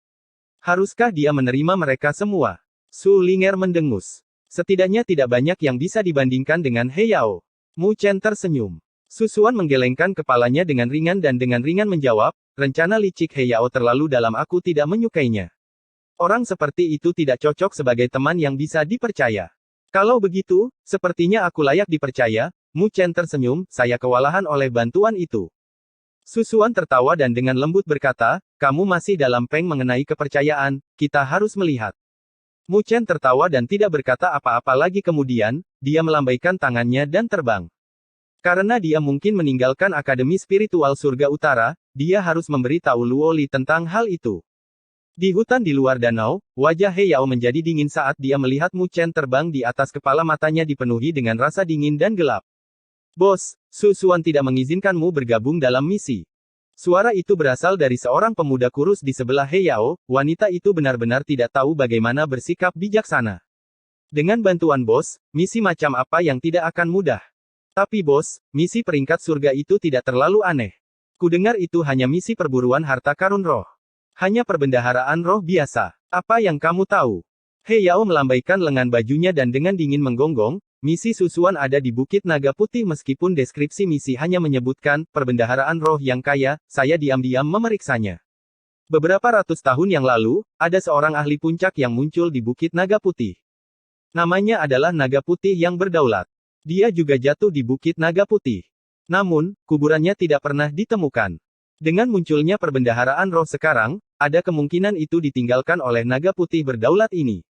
Haruskah dia menerima mereka semua? Su Ling'er mendengus. Setidaknya tidak banyak yang bisa dibandingkan dengan He Yao. Mu Chen tersenyum. Su Xuan menggelengkan kepalanya dengan ringan dan dengan ringan menjawab, rencana licik He Yao terlalu dalam, aku tidak menyukainya. Orang seperti itu tidak cocok sebagai teman yang bisa dipercaya. Kalau begitu, sepertinya aku layak dipercaya. Mu Chen tersenyum, saya kewalahan oleh bantuan itu. Su Xuan tertawa dan dengan lembut berkata, kamu masih dalam peng mengenai kepercayaan, kita harus melihat. Mu Chen tertawa dan tidak berkata apa-apa lagi, kemudian, dia melambaikan tangannya dan terbang. Karena dia mungkin meninggalkan Akademi Spiritual Surga Utara, dia harus memberi tahu Luo Li tentang hal itu. Di hutan di luar danau, wajah He Yao menjadi dingin saat dia melihat Mu Chen terbang di atas kepala, matanya dipenuhi dengan rasa dingin dan gelap. Bos, Su Xuan tidak mengizinkanmu bergabung dalam misi. Suara itu berasal dari seorang pemuda kurus di sebelah He Yao, wanita itu benar-benar tidak tahu bagaimana bersikap bijaksana. Dengan bantuan bos, misi macam apa yang tidak akan mudah. Tapi bos, misi peringkat surga itu tidak terlalu aneh. Kudengar itu hanya misi perburuan harta karun roh. Hanya perbendaharaan roh biasa. Apa yang kamu tahu? He Yao melambaikan lengan bajunya dan dengan dingin menggonggong, misi Su Xuan ada di Bukit Naga Putih. Meskipun deskripsi misi hanya menyebutkan perbendaharaan roh yang kaya, saya diam-diam memeriksanya. Beberapa ratus tahun yang lalu, ada seorang ahli puncak yang muncul di Bukit Naga Putih. Namanya adalah Naga Putih yang berdaulat. Dia juga jatuh di Bukit Naga Putih. Namun, kuburannya tidak pernah ditemukan. Dengan munculnya perbendaharaan roh sekarang, ada kemungkinan itu ditinggalkan oleh Naga Putih berdaulat ini.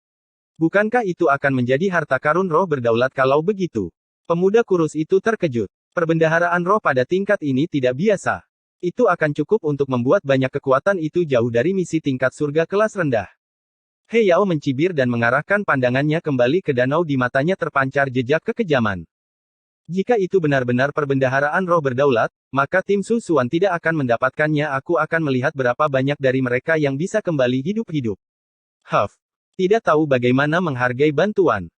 Bukankah itu akan menjadi harta karun roh berdaulat kalau begitu? Pemuda kurus itu terkejut. Perbendaharaan roh pada tingkat ini tidak biasa. Itu akan cukup untuk membuat banyak kekuatan itu jauh dari misi tingkat surga kelas rendah. He Yao mencibir dan mengarahkan pandangannya kembali ke danau, di matanya terpancar jejak kekejaman. Jika itu benar-benar perbendaharaan roh berdaulat, maka tim Su Xuan tidak akan mendapatkannya. Aku akan melihat berapa banyak dari mereka yang bisa kembali hidup-hidup. Huff. Tidak tahu bagaimana menghargai bantuan.